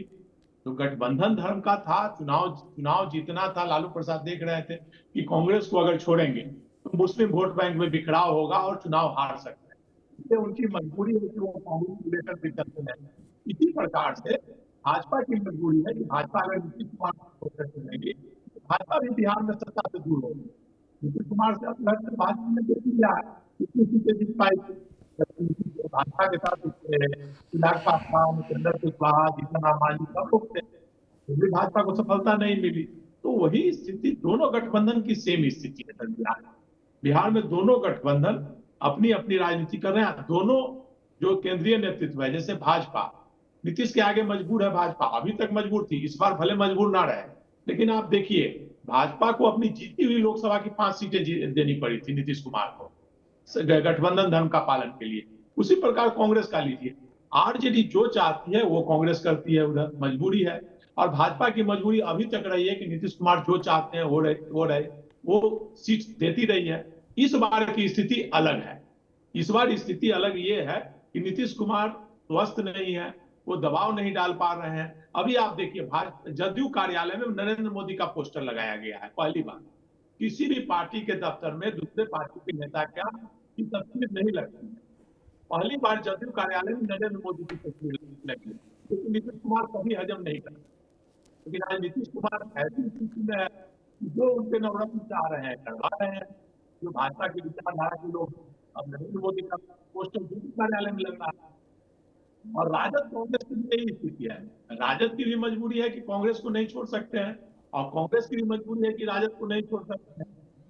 तो गठबंधन धर्म का था, चुनाव जीतना था। लालू प्रसाद देख रहे थे कि कांग्रेस को अगर छोड़ेंगे तो मुस्लिम वोट बैंक में बिखराव होगा और चुनाव हार सकते हैं। इसलिए उनकी मजबूरी है कि वो कांग्रेस को लेकर भी चलते हैं। इसी प्रकार से भाजपा की मजबूरी है कि भाजपा अगर नीतीश कुमार को चलेगी तो भाजपा भी बिहार में सत्ता से दूर होगी। नीतीश कुमार से भाजपा ने देख लिया कितनी सीटें जीत पाई, भाजपा के साथ चिराग पासवान, उपेंद्र कुशवाहा, जीतन राम मांझी सब लोग थे, फिर भी भाजपा को सफलता नहीं मिली। तो वही स्थिति दोनों गठबंधन की सेम स्थिति है सर बिहार में। बिहार में दोनों गठबंधन अपनी अपनी राजनीति कर रहे हैं। दोनों जो केंद्रीय नेतृत्व है, जैसे भाजपा नीतीश के आगे मजबूर है, भाजपा अभी तक मजबूर थी, इस बार भले मजबूर ना रहे, लेकिन आप देखिए भाजपा को अपनी जीती हुई लोकसभा की 5 सीटें देनी पड़ी थी नीतीश कुमार को गठबंधन धर्म का पालन के लिए। उसी प्रकार कांग्रेस का लीजिए, आरजेडी जो चाहती है वो कांग्रेस करती है, उधर मजबूरी है। और भाजपा की मजबूरी अभी तक रही है कि नीतीश कुमार जो चाहते हैं वो सीट देती रही है। इस बार की स्थिति अलग है। इस बार स्थिति अलग ये है कि नीतीश कुमार स्वस्थ नहीं है, वो दबाव नहीं डाल पा रहे हैं। अभी आप देखिए जदयू कार्यालय में नरेंद्र मोदी का पोस्टर लगाया गया है। पहली बार किसी भी पार्टी के दफ्तर में दूसरे पार्टी के नेता की तस्वीर नहीं लगती है। पहली बार जदयू कार्यालय में नरेंद्र मोदी की तस्वीर लगी, क्योंकि नीतीश कुमार कभी हजम नहीं करते। लेकिन आज नीतीश कुमार ऐसी स्थिति में है कि जो उनके नवरत्न चाह रहे हैं करवा रहे हैं। जो भाजपा की विचारधारा के लोग, अब नरेंद्र मोदी का पोस्टर जदयू कार्यालय में लग रहा है। और राजद कांग्रेस की भी यही स्थिति है। राजद की भी मजबूरी है कि कांग्रेस को नहीं छोड़ सकते हैं, और कांग्रेस की भी मजबूरी है कि राजद को नहीं छोड़ सकते हैं।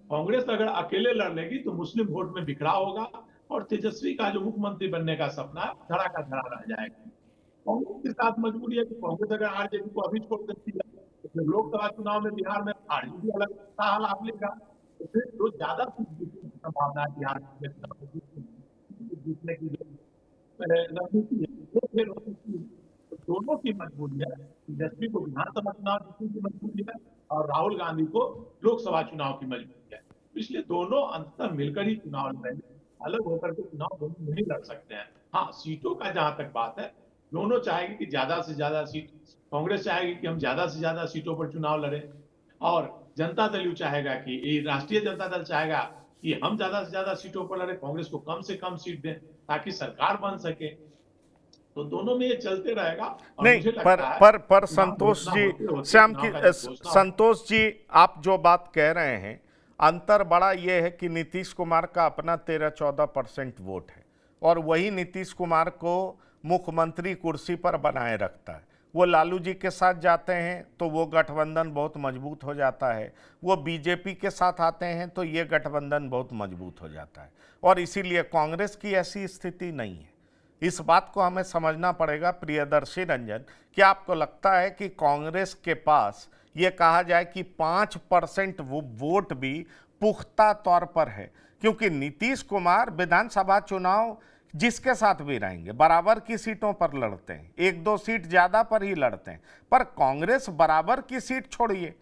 कांग्रेस अगर अकेले लड़ लेगी तो मुस्लिम वोट में बिखराव होगा, और तेजस्वी का जो मुख्यमंत्री बनने का सपना धड़ा का धड़ा रह जाएगा। कांग्रेस के साथ मजबूरी है कि कांग्रेस अगर आरजेडी को अभी छोड़ देती है तो फिर लोकसभा चुनाव में बिहार में आरजेडी अलग हाल आप लेगा, तो फिर जो ज्यादा संभावना है बिहार जीतने की रणनीति है वो फिर हो सकती है। तो दोनों की मजबूरी है, तेजस्वी को विधानसभा चुनाव जीतने की मजबूरी है और राहुल गांधी को लोकसभा चुनाव की मजबूरी है। इसलिए दोनों अंतर मिलकर ही चुनाव लड़ेंगे, अलग होकर के चुनाव दोनों नहीं लड़ सकते हैं। हाँ, सीटों का जहां तक बात है, दोनों चाहेगी कि ज्यादा से ज्यादा सीट, कांग्रेस चाहेगी कि हम ज्यादा से ज्यादा सीटों पर चुनाव लड़ें, और जनता दल यू चाहेगा कि राष्ट्रीय जनता दल चाहेगा कि हम ज्यादा से ज्यादा सीटों पर लड़े, कांग्रेस को कम से कम सीट दें ताकि सरकार बन सके। तो दोनों में ये चलते रहेगा। और नहीं, मुझे पर लगता है पर पर चुनाव संतोष घोषणा जी, होते होते श्याम चुनाव की का जब घोषणा संतोष जी, आप जो बात कह रहे हैं, अंतर बड़ा ये है कि नीतीश कुमार का अपना 13-14% वोट है, और वही नीतीश कुमार को मुख्यमंत्री कुर्सी पर बनाए रखता है। वो लालू जी के साथ जाते हैं तो वो गठबंधन बहुत मजबूत हो जाता है, वो बीजेपी के साथ आते हैं तो ये गठबंधन बहुत मजबूत हो जाता है। और इसीलिए कांग्रेस की ऐसी स्थिति नहीं है। इस बात को हमें समझना पड़ेगा। प्रियदर्शी रंजन, क्या आपको लगता है कि कांग्रेस के पास ये कहा जाए कि 5% वोट भी पुख्ता तौर पर है? क्योंकि नीतीश कुमार विधानसभा चुनाव जिसके साथ भी रहेंगे बराबर की सीटों पर लड़ते हैं, 1-2 सीट ज्यादा पर ही लड़ते हैं। पर कांग्रेस बराबर की सीट छोड़िए,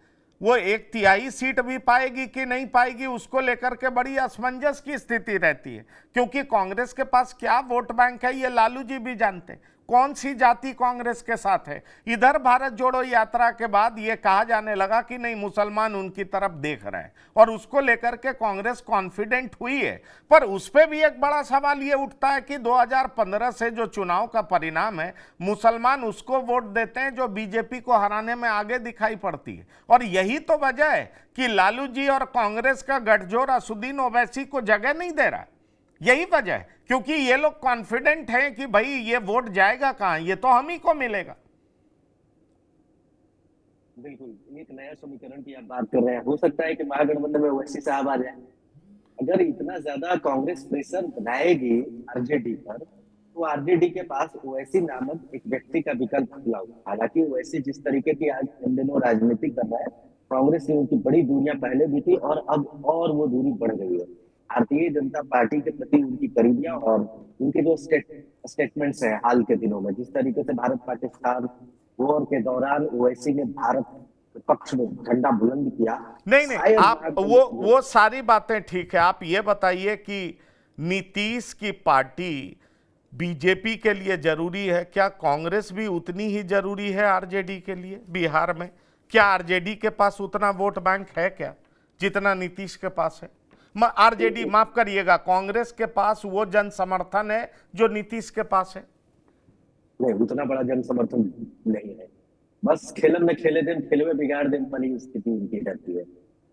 वो 1/3 सीट भी पाएगी कि नहीं पाएगी उसको लेकर के बड़ी असमंजस की स्थिति रहती है। क्योंकि कांग्रेस के पास क्या वोट बैंक है ये लालू जी भी जानते हैं, कौन सी जाति कांग्रेस के साथ है। इधर भारत जोड़ो यात्रा के बाद ये कहा जाने लगा कि नहीं, मुसलमान उनकी तरफ देख रहे हैं, और उसको लेकर के कांग्रेस कॉन्फिडेंट हुई है। पर उस पर भी एक बड़ा सवाल ये उठता है कि 2015 से जो चुनाव का परिणाम है, मुसलमान उसको वोट देते हैं जो बीजेपी को हराने में आगे दिखाई पड़ती है। और यही तो वजह है कि लालू जी और कांग्रेस का गठजोड़ असुद्दीन ओवैसी को जगह नहीं दे रहा है। यही वजह है, क्योंकि ये लोग कॉन्फिडेंट हैं कि भाई ये वोट जाएगा कहां, ये तो हम ही को मिलेगा। बिल्कुल, एक नया समीकरण की आप बात कर रहे हैं। हो सकता है कि महागठबंधन में ओवैसी साहब आ जाए। अगर इतना ज्यादा कांग्रेस प्रेशर बनाएगी आरजेडी पर, तो आरजेडी के पास ओवैसी नामक एक व्यक्ति का विकल्प खुला हुआ। हालांकि ओवैसी जिस तरीके की आज इन दिनों राजनीति कर रहा है, कांग्रेस से उनकी बड़ी दूरियां पहले भी थी और अब और वो दूरी बढ़ गई है। भारतीय जनता पार्टी के प्रति उनकी करीबियां और उनके जो स्टेटमेंट्स हैं हाल के दिनों में, जिस तरीके से भारत पाकिस्तान वॉर के दौरान ओवैसी ने भारत के पक्ष में झंडा बुलंद किया। नहीं, आप वो सारी बातें ठीक है। आप ये बताइए कि नीतीश की पार्टी बीजेपी के लिए जरूरी है, क्या कांग्रेस भी उतनी ही जरूरी है आरजेडी के लिए बिहार में? क्या आरजेडी के पास उतना वोट बैंक है क्या जितना नीतीश के पास है? आरजेडी, माफ करिएगा, कांग्रेस के पास वो जन समर्थन है जो नीतीश के पास है? नहीं, उतना बड़ा जन समर्थन नहीं है। बस खेलन में खेले दिन खेल में बिगाड़ दिन वाली स्थिति उनकी रहती है,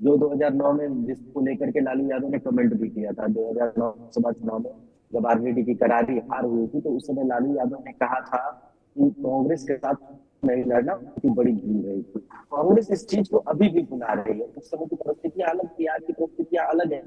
जो 2009 में जिसको लेकर के लालू यादव ने कमेंट भी किया था। 2009 लोकसभा चुनाव में जब आरजेडी की करारी हार हुई थी, तो उस समय लालू यादव ने कहा था कि कांग्रेस के साथ नहीं लड़ना, उनकी बड़ी भूल रही थी। कांग्रेस इस चीज को अभी भी भुला रही है। उस समय की परिस्थितियां अलग थी, आज की परिस्थितियां अलग है,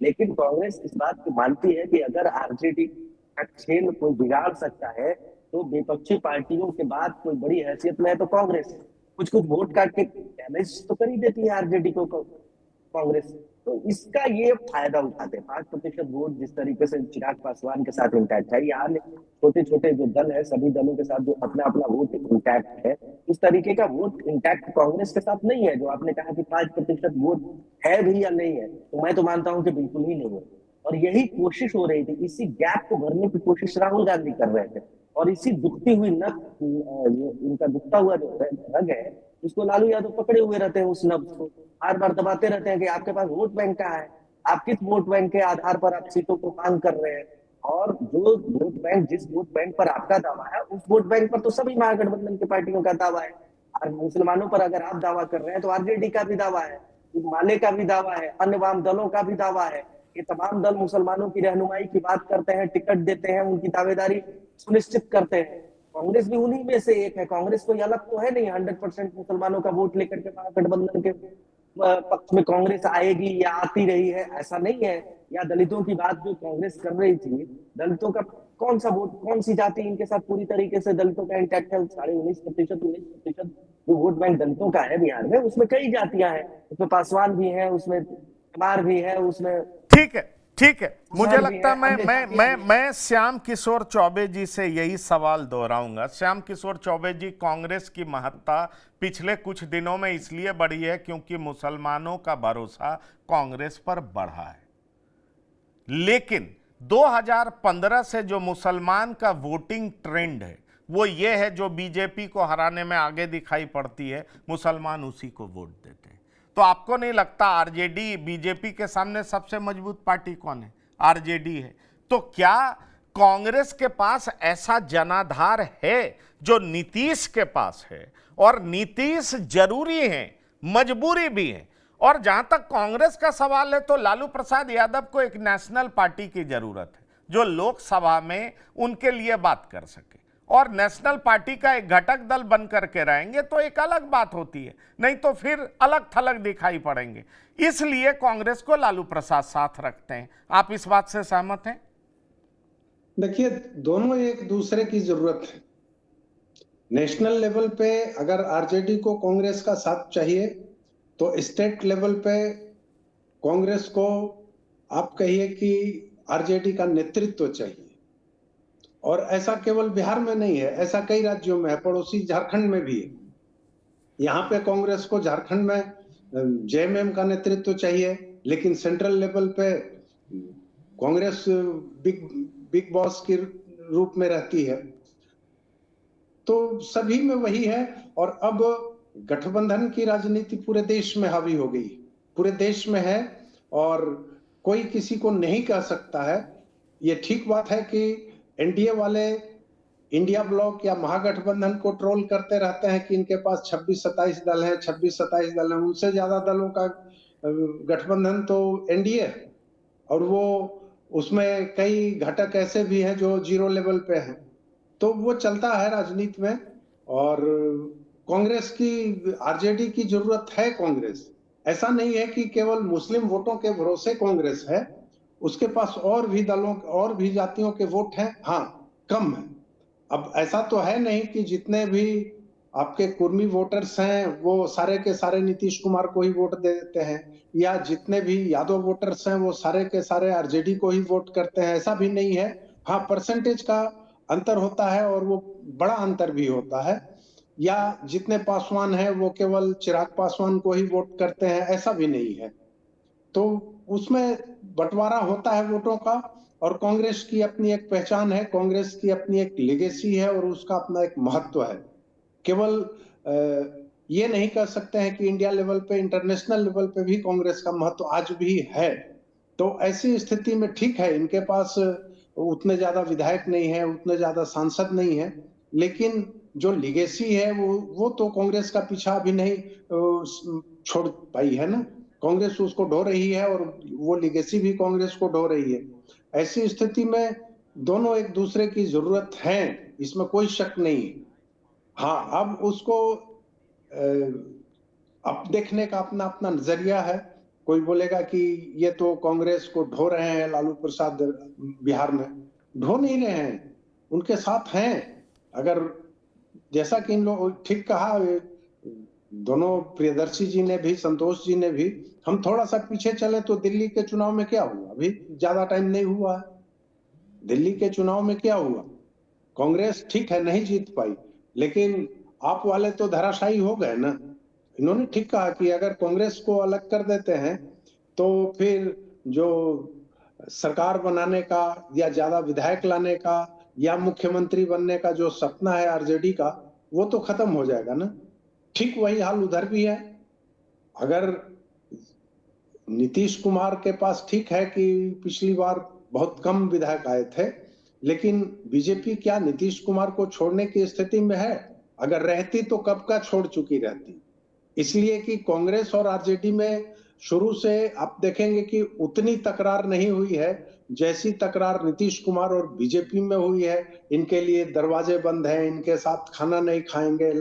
लेकिन कांग्रेस इस बात को मानती है कि अगर आरजेडी का खेल कोई बिगाड़ सकता है, तो विपक्षी पार्टियों के बाद कोई बड़ी हैसियत में है तो कांग्रेस कुछ कुछ वोट काट के डैमेज तो कर ही देती है आरजेडी को कांग्रेस। तो इसका ये फायदा उठाते हैं। 5% वोट जिस तरीके से चिराग पासवान के साथ इंटैक्ट है, यहाँ छोटे छोटे जो दल है, सभी दलों के साथ जो अपना अपना वोट इंटैक्ट है, उस तरीके का वोट इंटैक्ट कांग्रेस के साथ नहीं है। जो आपने कहा कि 5% वोट है भी या नहीं है, तो मैं तो मानता हूं कि बिल्कुल ही नहीं है। और यही कोशिश हो रही थी, इसी गैप को भरने की कोशिश राहुल गांधी कर रहे थे, और इसी दुखती हुई नक, इनका दुखता हुआ जो रग है, उसको लालू यादव पकड़े हुए रहते हैं। उस नब्ज को हर बार दबाते रहते हैं कि आपके पास वोट बैंक कहाँ है, आप किस वोट बैंक के आधार पर आप सीटों को मांग कर रहे हैं। और जो वोट बैंक, जिस वोट बैंक पर आपका दावा है, उस वोट बैंक पर तो सभी महागठबंधन की पार्टियों का दावा है। और मुसलमानों पर अगर आप दावा कर रहे हैं तो आरजेडी का भी दावा है, माले का भी दावा है, अन्य वाम दलों का भी दावा है। ये तमाम दल मुसलमानों की रहनुमाई की बात करते हैं, टिकट देते हैं, उनकी दावेदारी सुनिश्चित करते हैं। कांग्रेस भी उन्हीं में से एक है। कांग्रेस कोई अलग तो है नहीं, 100% मुसलमानों का वोट लेकर के महागठबंधन के पक्ष में कांग्रेस आएगी या आती रही है, ऐसा नहीं है। या दलितों की बात जो कांग्रेस कर रही थी, दलितों का कौन सा वोट, कौन सी जाति इनके साथ पूरी तरीके से दलितों का इंटैक्ट है? 19.5% जो वोट बैंक दलितों का है बिहार में, उसमें कई जातियां हैं, उसमें पासवान भी है, उसमें कुमार भी है, उसमें ठीक है, ठीक है। मुझे लगता है मैं श्याम किशोर चौबे जी से यही सवाल दोहराऊंगा। श्याम किशोर चौबे जी, कांग्रेस की महत्ता पिछले कुछ दिनों में इसलिए बढ़ी है क्योंकि मुसलमानों का भरोसा कांग्रेस पर बढ़ा है, लेकिन 2015 से जो मुसलमान का वोटिंग ट्रेंड है वो ये है, जो बीजेपी को हराने में आगे दिखाई पड़ती है, मुसलमान उसी को वोट देते हैं। तो आपको नहीं लगता आरजेडी, बीजेपी के सामने सबसे मजबूत पार्टी कौन है? आरजेडी है। तो क्या कांग्रेस के पास ऐसा जनाधार है जो नीतीश के पास है? और नीतीश जरूरी है, मजबूरी भी है। और जहां तक कांग्रेस का सवाल है, तो लालू प्रसाद यादव को एक नेशनल पार्टी की जरूरत है जो लोकसभा में उनके लिए बात कर सके। और नेशनल पार्टी का एक घटक दल बन करके रहेंगे तो एक अलग बात होती है, नहीं तो फिर अलग थलग दिखाई पड़ेंगे। इसलिए कांग्रेस को लालू प्रसाद साथ रखते हैं। आप इस बात से सहमत हैं? देखिए, दोनों एक दूसरे की जरूरत है। नेशनल लेवल पे अगर आरजेडी को कांग्रेस का साथ चाहिए, तो स्टेट लेवल पे कांग्रेस को आप कहिए कि आरजेडी का नेतृत्व चाहिए। और ऐसा केवल बिहार में नहीं है, ऐसा कई राज्यों में है, पड़ोसी झारखंड में भी है। यहाँ पे कांग्रेस को झारखंड में जेएमएम का नेतृत्व चाहिए, लेकिन सेंट्रल लेवल पे कांग्रेस बिग बॉस के रूप में रहती है। तो सभी में वही है। और अब गठबंधन की राजनीति पूरे देश में हावी हो गई, पूरे देश में है, और कोई किसी को नहीं कह सकता है। ये ठीक बात है कि एनडीए वाले इंडिया ब्लॉक या महागठबंधन को ट्रोल करते रहते हैं कि इनके पास 26-27 दल हैं, 26-27 दल हैं। उनसे ज्यादा दलों का गठबंधन तो एनडीए है, और वो उसमें कई घटक ऐसे भी हैं जो जीरो लेवल पे हैं। तो वो चलता है राजनीति में। और कांग्रेस की, आरजेडी की जरूरत है। कांग्रेस, ऐसा नहीं है कि केवल मुस्लिम वोटों के भरोसे कांग्रेस है, उसके पास और भी दलों और भी जातियों के वोट हैं। हाँ, कम है। अब ऐसा तो है नहीं कि जितने भी आपके कुर्मी वोटर्स हैं वो सारे के सारे नीतीश कुमार को ही वोट देते हैं, या जितने भी यादव वोटर्स हैं वो सारे के सारे आरजेडी को ही वोट करते हैं, ऐसा भी नहीं है। हाँ, परसेंटेज का अंतर होता है, और वो बड़ा अंतर भी होता है। या जितने पासवान हैं वो केवल चिराग पासवान को ही वोट करते हैं, ऐसा भी नहीं है। तो उसमें बंटवारा होता है वोटों का। और कांग्रेस की अपनी एक पहचान है, कांग्रेस की अपनी एक लेगेसी है, और उसका अपना एक महत्व है। केवल ये नहीं कह सकते हैं कि इंडिया लेवल पे, इंटरनेशनल लेवल पे भी कांग्रेस का महत्व आज भी है। तो ऐसी स्थिति में ठीक है, इनके पास उतने ज्यादा विधायक नहीं है, उतने ज्यादा सांसद नहीं है, लेकिन जो लिगेसी है वो तो कांग्रेस का पीछा अभी नहीं छोड़ पाई है ना। कांग्रेस उसको ढो रही है, और वो लिगेसी भी कांग्रेस को ढो रही है। ऐसी स्थिति में दोनों एक दूसरे की जरूरत है, इसमें कोई शक नहीं है। हाँ, अब उसको अब देखने का अपना अपना नजरिया है। कोई बोलेगा कि ये तो कांग्रेस को ढो रहे हैं लालू प्रसाद बिहार में। ढो नहीं रहे हैं, उनके साथ हैं। अगर जैसा कि इन लोग ठीक कहा, दोनों प्रियदर्शी जी ने भी, संतोष जी ने भी, हम थोड़ा सा पीछे चले तो दिल्ली के चुनाव में क्या हुआ? अभी ज्यादा टाइम नहीं हुआ है। दिल्ली के चुनाव में क्या हुआ? कांग्रेस ठीक है नहीं जीत पाई, लेकिन आप वाले तो धराशायी हो गए ना। इन्होंने ठीक कहा कि अगर कांग्रेस को अलग कर देते हैं तो फिर जो सरकार बनाने का या ज्यादा विधायक लाने का या मुख्यमंत्री बनने का जो सपना है आरजेडी का, वो तो खत्म हो जाएगा ना। ठीक वही हाल उधर भी है। अगर नीतीश कुमार के पास ठीक है कि पिछली बार बहुत कम विधायक आए थे, लेकिन बीजेपी क्या नीतीश कुमार को छोड़ने की स्थिति में है? अगर रहती तो कब का छोड़ चुकी रहती। इसलिए कि कांग्रेस और आरजेडी में शुरू से आप देखेंगे कि उतनी तकरार नहीं हुई है जैसी तकरार नीतीश कुमार और बीजेपी में हुई है। इनके लिए दरवाजे बंद हैं, इनके साथ खाना नहीं खाएंगे,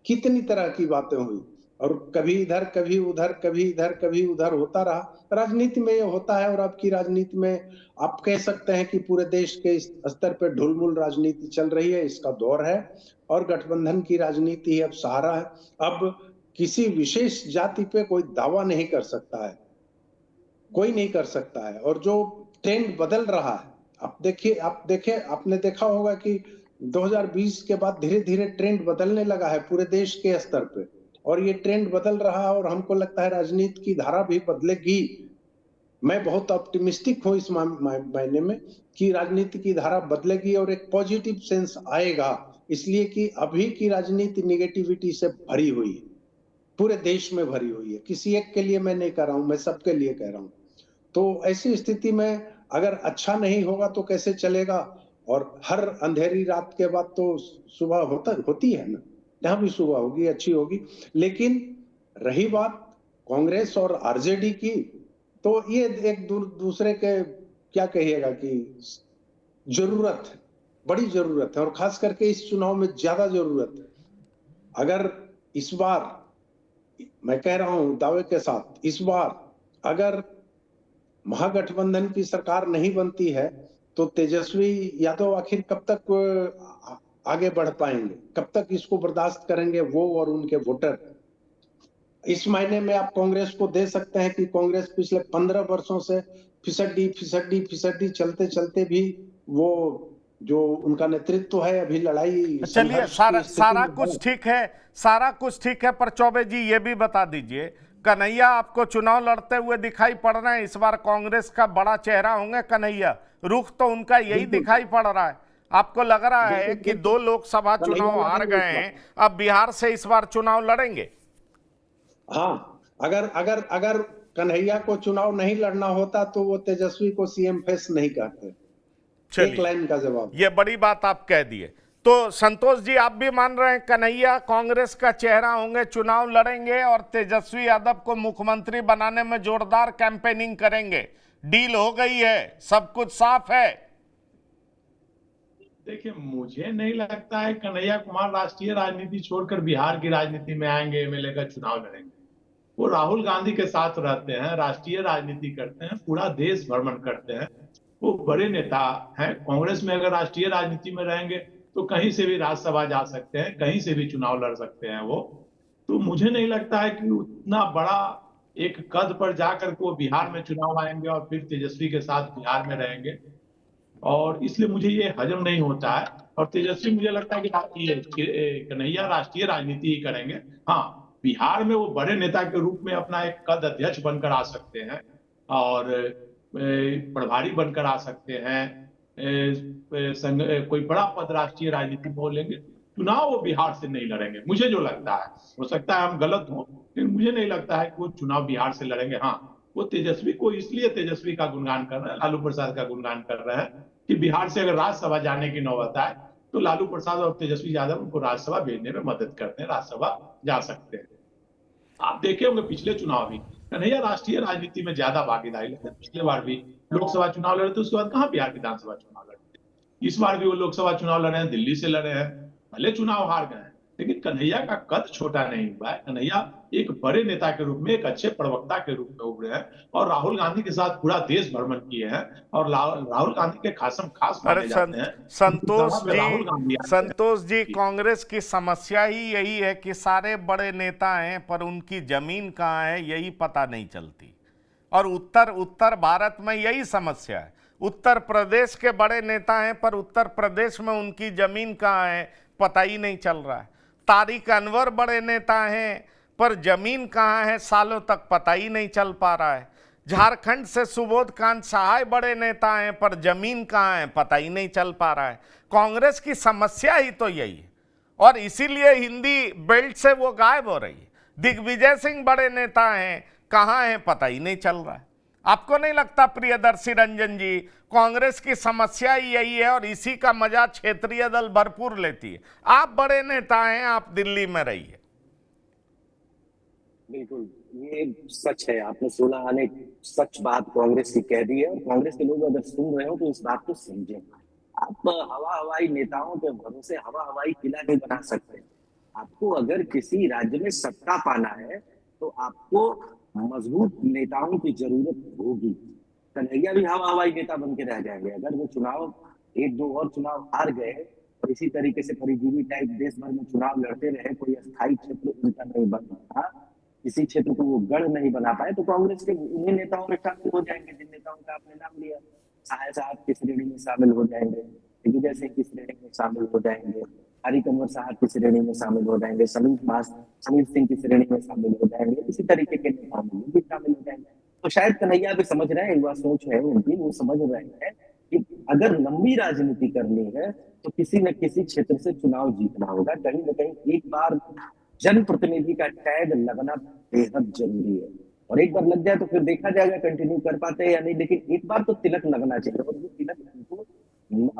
कितनी तरह की बातें हुई, और कभी इधर कभी उधर, कभी इधर कभी उधर होता रहा। राजनीति में ये होता है, और आपकी राजनीति में आप कह सकते हैं कि पूरे देश के इस स्तर पर ढुलमुल राजनीति चल रही है, इसका दौर है, और गठबंधन की राजनीति ही अब सहारा है। अब किसी विशेष जाति पे कोई दावा नहीं कर सकता है, कोई नहीं कर सकता है। और जो ट्रेंड बदल रहा है, आप देखिए, आपने देखा होगा कि 2020 के बाद धीरे धीरे ट्रेंड बदलने लगा है पूरे देश के स्तर पे, और ये ट्रेंड बदल रहा है, और हमको लगता है राजनीति की धारा भी बदलेगी। मैं बहुत ऑप्टिमिस्टिक हूं इस मायने में कि राजनीति की धारा बदलेगी और एक पॉजिटिव सेंस आएगा, इसलिए कि अभी की राजनीति निगेटिविटी से भरी हुई है, पूरे देश में भरी हुई है। किसी एक के लिए मैं नहीं कह रहा हूं, मैं सबके लिए कह रहा हूं। तो ऐसी स्थिति में अगर अच्छा नहीं होगा तो कैसे चलेगा? और हर अंधेरी रात के बाद तो सुबह होती है ना, यहाँ भी सुबह होगी, अच्छी होगी। लेकिन रही बात कांग्रेस और आरजेडी की, तो ये एक दूसरे के क्या कहिएगा कि जरूरत है, बड़ी जरूरत है, और खास करके इस चुनाव में ज्यादा जरूरत है। अगर इस बार, मैं कह रहा हूं दावे के साथ, इस बार अगर महागठबंधन की सरकार नहीं बनती है तो तेजस्वी यादव आखिर कब तक आगे बढ़ पाएंगे? कब तक इसको बर्दाश्त करेंगे वो और उनके वोटर? इस मायने में आप कांग्रेस को दे सकते हैं कि कांग्रेस पिछले 15 वर्षों से फिसड्डी चलते चलते भी वो जो उनका नेतृत्व है, अभी लड़ाई चलिए, सारा कुछ ठीक है, सारा कुछ ठीक है, पर चौबे जी ये भी बता दीजिए, कन्हैया आपको चुनाव लड़ते हुए दिखाई पड़ रहे हैं, इस बार कांग्रेस का बड़ा चेहरा होंगे कन्हैया, रुख तो उनका यही दिखाई पड़ रहा है। आपको लग रहा है कि 2 लोकसभा चुनाव हार गए हैं, अब बिहार से इस बार चुनाव लड़ेंगे? हाँ, अगर कन्हैया को चुनाव नहीं लड़ना होता तो वो तेजस्वी को सीएम फेस नहीं कहते। एक लाइन का जवाब। ये बड़ी बात आप कह दिए। तो संतोष जी, आप भी मान रहे हैं कन्हैया कांग्रेस का चेहरा होंगे, चुनाव लड़ेंगे और तेजस्वी यादव को मुख्यमंत्री बनाने में जोरदार कैंपेनिंग करेंगे? डील हो गई है, सब कुछ साफ है? देखिए, मुझे नहीं लगता है कन्हैया कुमार राष्ट्रीय राजनीति छोड़कर बिहार की राजनीति में आएंगे, एमएलए का चुनाव लड़ेंगे। वो राहुल गांधी के साथ रहते हैं, राष्ट्रीय राजनीति करते हैं, पूरा देश भ्रमण करते हैं, वो बड़े नेता हैं। कांग्रेस में अगर राष्ट्रीय राजनीति में रहेंगे तो कहीं से भी राज्यसभा जा सकते हैं, कहीं से भी चुनाव लड़ सकते हैं वो। तो मुझे नहीं लगता है कि उतना बड़ा एक कद पर जाकर के वो बिहार में चुनाव आएंगे और फिर तेजस्वी के साथ बिहार में रहेंगे, और इसलिए मुझे ये हजम नहीं होता है। और तेजस्वी, मुझे लगता है कि कन्हैया राष्ट्रीय राजनीति ही करेंगे। हाँ, बिहार में वो बड़े नेता के रूप में अपना एक कद अध्यक्ष बनकर आ सकते हैं और प्रभारी बनकर आ सकते हैं, कोई बड़ा पद राष्ट्रीय राजनीति में लेंगे। चुनाव वो बिहार से नहीं लड़ेंगे, मुझे जो लगता है। हो सकता है हम गलत हों, लेकिन मुझे नहीं लगता है कि वो चुनाव बिहार से लड़ेंगे। हाँ, वो तेजस्वी को इसलिए तेजस्वी का गुणगान कर रहे हैं, लालू प्रसाद का गुणगान कर रहे हैं कि बिहार से अगर राज्यसभा जाने की नौबत आए तो लालू प्रसाद और तेजस्वी यादव उनको राज्यसभा भेजने में मदद करते हैं, राज्यसभा जा सकते हैं। आप देखे होंगे पिछले चुनाव भी कन्हैया राष्ट्रीय राजनीति में ज्यादा भागीदारी लेते, पिछले बार भी लोकसभा चुनाव लड़े थे, उसके बाद कहाँ बिहार विधानसभा चुनाव लड़ते। इस बार भी वो लोकसभा चुनाव लड़े हैं, दिल्ली से लड़े हैं, भले चुनाव हार गए हैं, लेकिन कन्हैया का कद छोटा नहीं हुआ है। कन्हैया एक बड़े नेता के रूप में, एक अच्छे प्रवक्ता के रूप में उभरे हैं और राहुल गांधी के साथ पूरा देश भ्रमण किए हैं और राहुल गांधी के खास अरे माने जाते हैं। संतोष जी, कांग्रेस की समस्या ही यही है कि सारे बड़े नेता हैं पर उनकी जमीन कहाँ है यही पता नहीं चलती। और उत्तर भारत में यही समस्या है। उत्तर प्रदेश के बड़े नेता हैं पर उत्तर प्रदेश में उनकी जमीन कहाँ है पता ही नहीं चल रहा है। तारिक अनवर बड़े नेता हैं पर जमीन कहाँ है सालों तक पता ही नहीं चल पा रहा है। झारखंड से सुबोध कांत सहाय बड़े नेता हैं पर जमीन कहाँ है पता ही नहीं चल पा रहा है। कांग्रेस की समस्या ही तो यही है और इसीलिए हिंदी बेल्ट से वो गायब हो रही है। दिग्विजय सिंह बड़े नेता हैं, कहाँ हैं पता ही नहीं चल रहा है। आपको नहीं लगता प्रियदर्शी रंजन जी, कांग्रेस की समस्या ही यही है और इसी का मजा क्षेत्रीय दल भरपूर लेती है। आप बड़े नेता हैं, आप दिल्ली में रहिए। बिल्कुल, ये सच है। आपने 16 आने सच बात कांग्रेस की कह दी है और कांग्रेस के लोग अगर सुन रहे हो तो इस बात को समझें। आप हवाई नेताओं के भरोसे हवाई किला नहीं बना सकते। आपको अगर किसी राज्य में सत्ता पाना है तो आपको मजबूत नेताओं की जरूरत होगी। कन्हैया भी हवाई नेता बन के रह जाएंगे अगर वो चुनाव 1-2 और चुनाव हार गए और इसी तरीके से परिजीवी टाइप देश भर में चुनाव लड़ते रहे, कोई अस्थायी क्षेत्र उनका नहीं बन रहा, किसी क्षेत्र को वो गढ़ नहीं बना पाए तो कांग्रेस के उन्हीं नेताओं में शामिल हो जाएंगे जिन नेताओं का आपने नाम लिया। सहाय साहब की श्रेणी में शामिल हो जाएंगे, दिग्विजय सिंह की श्रेणी में शामिल हो जाएंगे, तारिक अनवर साहब की श्रेणी में शामिल हो जाएंगे, समीर सिंह की श्रेणी में शामिल हो जाएंगे, इसी तरीके के नेताओं में भी शामिल हो जाएंगे। तो शायद कन्हैया भी समझ रहे हैं, युवा सोच है उनकी, वो समझ रहे हैं कि अगर लंबी राजनीति करनी है तो किसी न किसी क्षेत्र से चुनाव जीतना होगा। कहीं न कहीं एक बार जनप्रतिनिधि का टैग लगना बेहद जरूरी है और एक बार लग जाए तो फिर देखा जाएगा कंटिन्यू कर पाते हैं या नहीं, लेकिन एक बार तो तिलक लगना चाहिए और वो तिलक उनको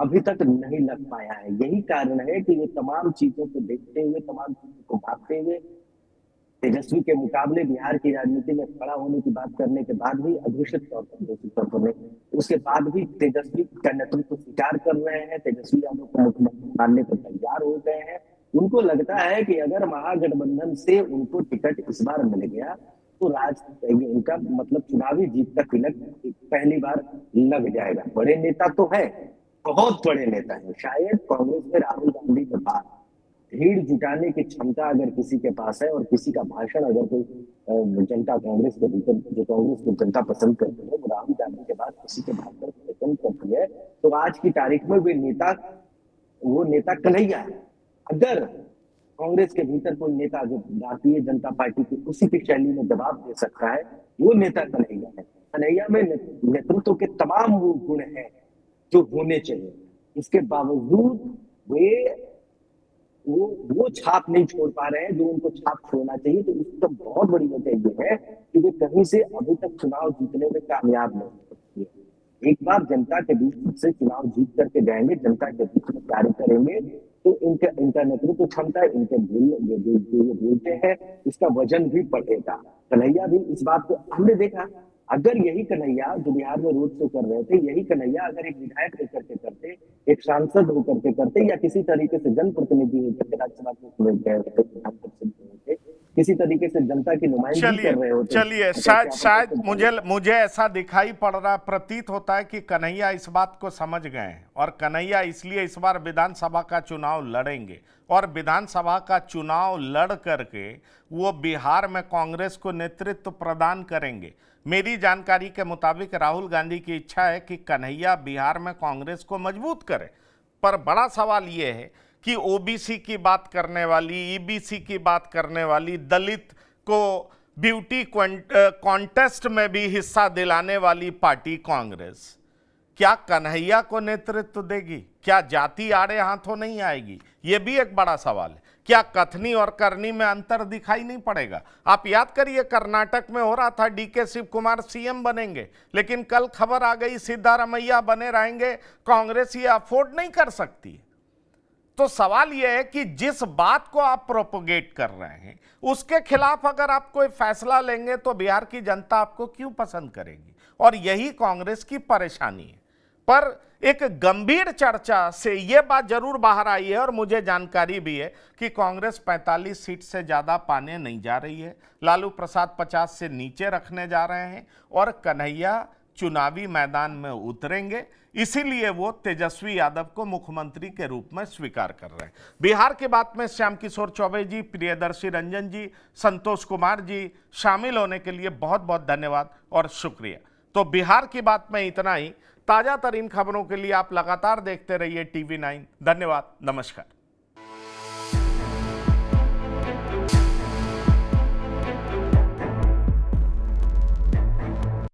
अभी तक नहीं लग पाया है। यही कारण है कि ये तमाम चीजों को देखते हुए, तमाम चीजों को भागते हुए तेजस्वी के मुकाबले बिहार की राजनीति में खड़ा होने की बात करने के बाद भी, अघोषित तौर पर नहीं, उसके बाद भी तेजस्वी का नेतृत्व स्वीकार कर रहे हैं, तेजस्वी यादव को मुख्यमंत्री मानने पर तैयार हो गए हैं। उनको लगता है कि अगर महागठबंधन से उनको टिकट इस बार मिल गया तो उनका मतलब चुनावी जीत का तिलक पहली बार लग जाएगा। बड़े नेता तो है, बहुत बड़े नेता है। शायद कांग्रेस में राहुल गांधी के बाद भीड़ जुटाने की क्षमता अगर किसी के पास है और किसी का भाषण अगर कोई जनता कांग्रेस के भीतर, जो कांग्रेस को जनता पसंद करती है, वो राहुल गांधी के बाद किसी के भाषण को पसंद करती है तो आज की तारीख में वो नेता कन्हैया है। अगर कांग्रेस के भीतर कोई नेता जो भारतीय जनता पार्टी की उसी की शैली में जवाब दे सकता है, वो नेता कन्हैया है। कन्हैया में नेतृत्व के तमाम वो गुण हैं जो होने चाहिए, इसके बावजूद वो छाप नहीं छोड़ पा रहे हैं जो उनको छाप छोड़ना चाहिए। तो इसका बहुत बड़ी वजह ये है कि वे कहीं से अभी तक चुनाव जीतने में कामयाब नहीं हो सकती है। एक बार जनता के बीच से चुनाव जीत करके जाएंगे, जनता के बीच में कार्य करेंगे तो इनका नेतृत्व क्षमता, इनके बोलते हैं, इसका वजन भी बढ़ेगा। कन्हैया भी इस बात को हमने देखा, अगर यही कन्हैया जो बिहार में रोड शो कर रहे थे, यही कन्हैया अगर एक विधायक होकर के करते, एक सांसद होकर के करते या किसी तरीके से जनप्रतिनिधि होकर के राज्यसभा के किसी तरीके से जनता की नुमाइंदगी कर रहे होते। चलिए, शायद मुझे ऐसा दिखाई पड़ रहा, प्रतीत होता है कि कन्हैया इस बात को समझ गए हैं और कन्हैया इसलिए इस बार विधानसभा का चुनाव लड़ेंगे और विधानसभा का चुनाव लड़ करके वो बिहार में कांग्रेस को नेतृत्व प्रदान करेंगे। मेरी जानकारी के मुताबिक राहुल गांधी की इच्छा है कि कन्हैया बिहार में कांग्रेस को मजबूत करे। पर बड़ा सवाल ये है कि ओबीसी की बात करने वाली, ईबीसी की बात करने वाली, दलित को ब्यूटी कॉन्टेस्ट में भी हिस्सा दिलाने वाली पार्टी कांग्रेस क्या कन्हैया को नेतृत्व देगी? क्या जाति आड़े हाथों नहीं आएगी? ये भी एक बड़ा सवाल है। क्या कथनी और करनी में अंतर दिखाई नहीं पड़ेगा? आप याद करिए, कर्नाटक में हो रहा था डीके शिव कुमार सीएम बनेंगे, लेकिन कल खबर आ गई सिद्धारमैया बने रहेंगे। कांग्रेस ये अफोर्ड नहीं कर सकती। तो सवाल यह है कि जिस बात को आप प्रोपोगेट कर रहे हैं उसके खिलाफ अगर आप कोई फैसला लेंगे तो बिहार की जनता आपको क्यों पसंद करेगी? और यही कांग्रेस की परेशानी है। पर एक गंभीर चर्चा से यह बात जरूर बाहर आई है और मुझे जानकारी भी है कि कांग्रेस 45 सीट से ज्यादा पाने नहीं जा रही है। लालू प्रसाद 50 से नीचे रखने जा रहे हैं और कन्हैया चुनावी मैदान में उतरेंगे, इसीलिए वो तेजस्वी यादव को मुख्यमंत्री के रूप में स्वीकार कर रहे हैं। बिहार की बात में श्याम किशोर चौबे जी, प्रियदर्शी रंजन जी, संतोष कुमार जी शामिल होने के लिए बहुत बहुत धन्यवाद और शुक्रिया। तो बिहार की बात में इतना ही। ताजा तरीन खबरों के लिए आप लगातार देखते रहिए TV9। धन्यवाद, नमस्कार।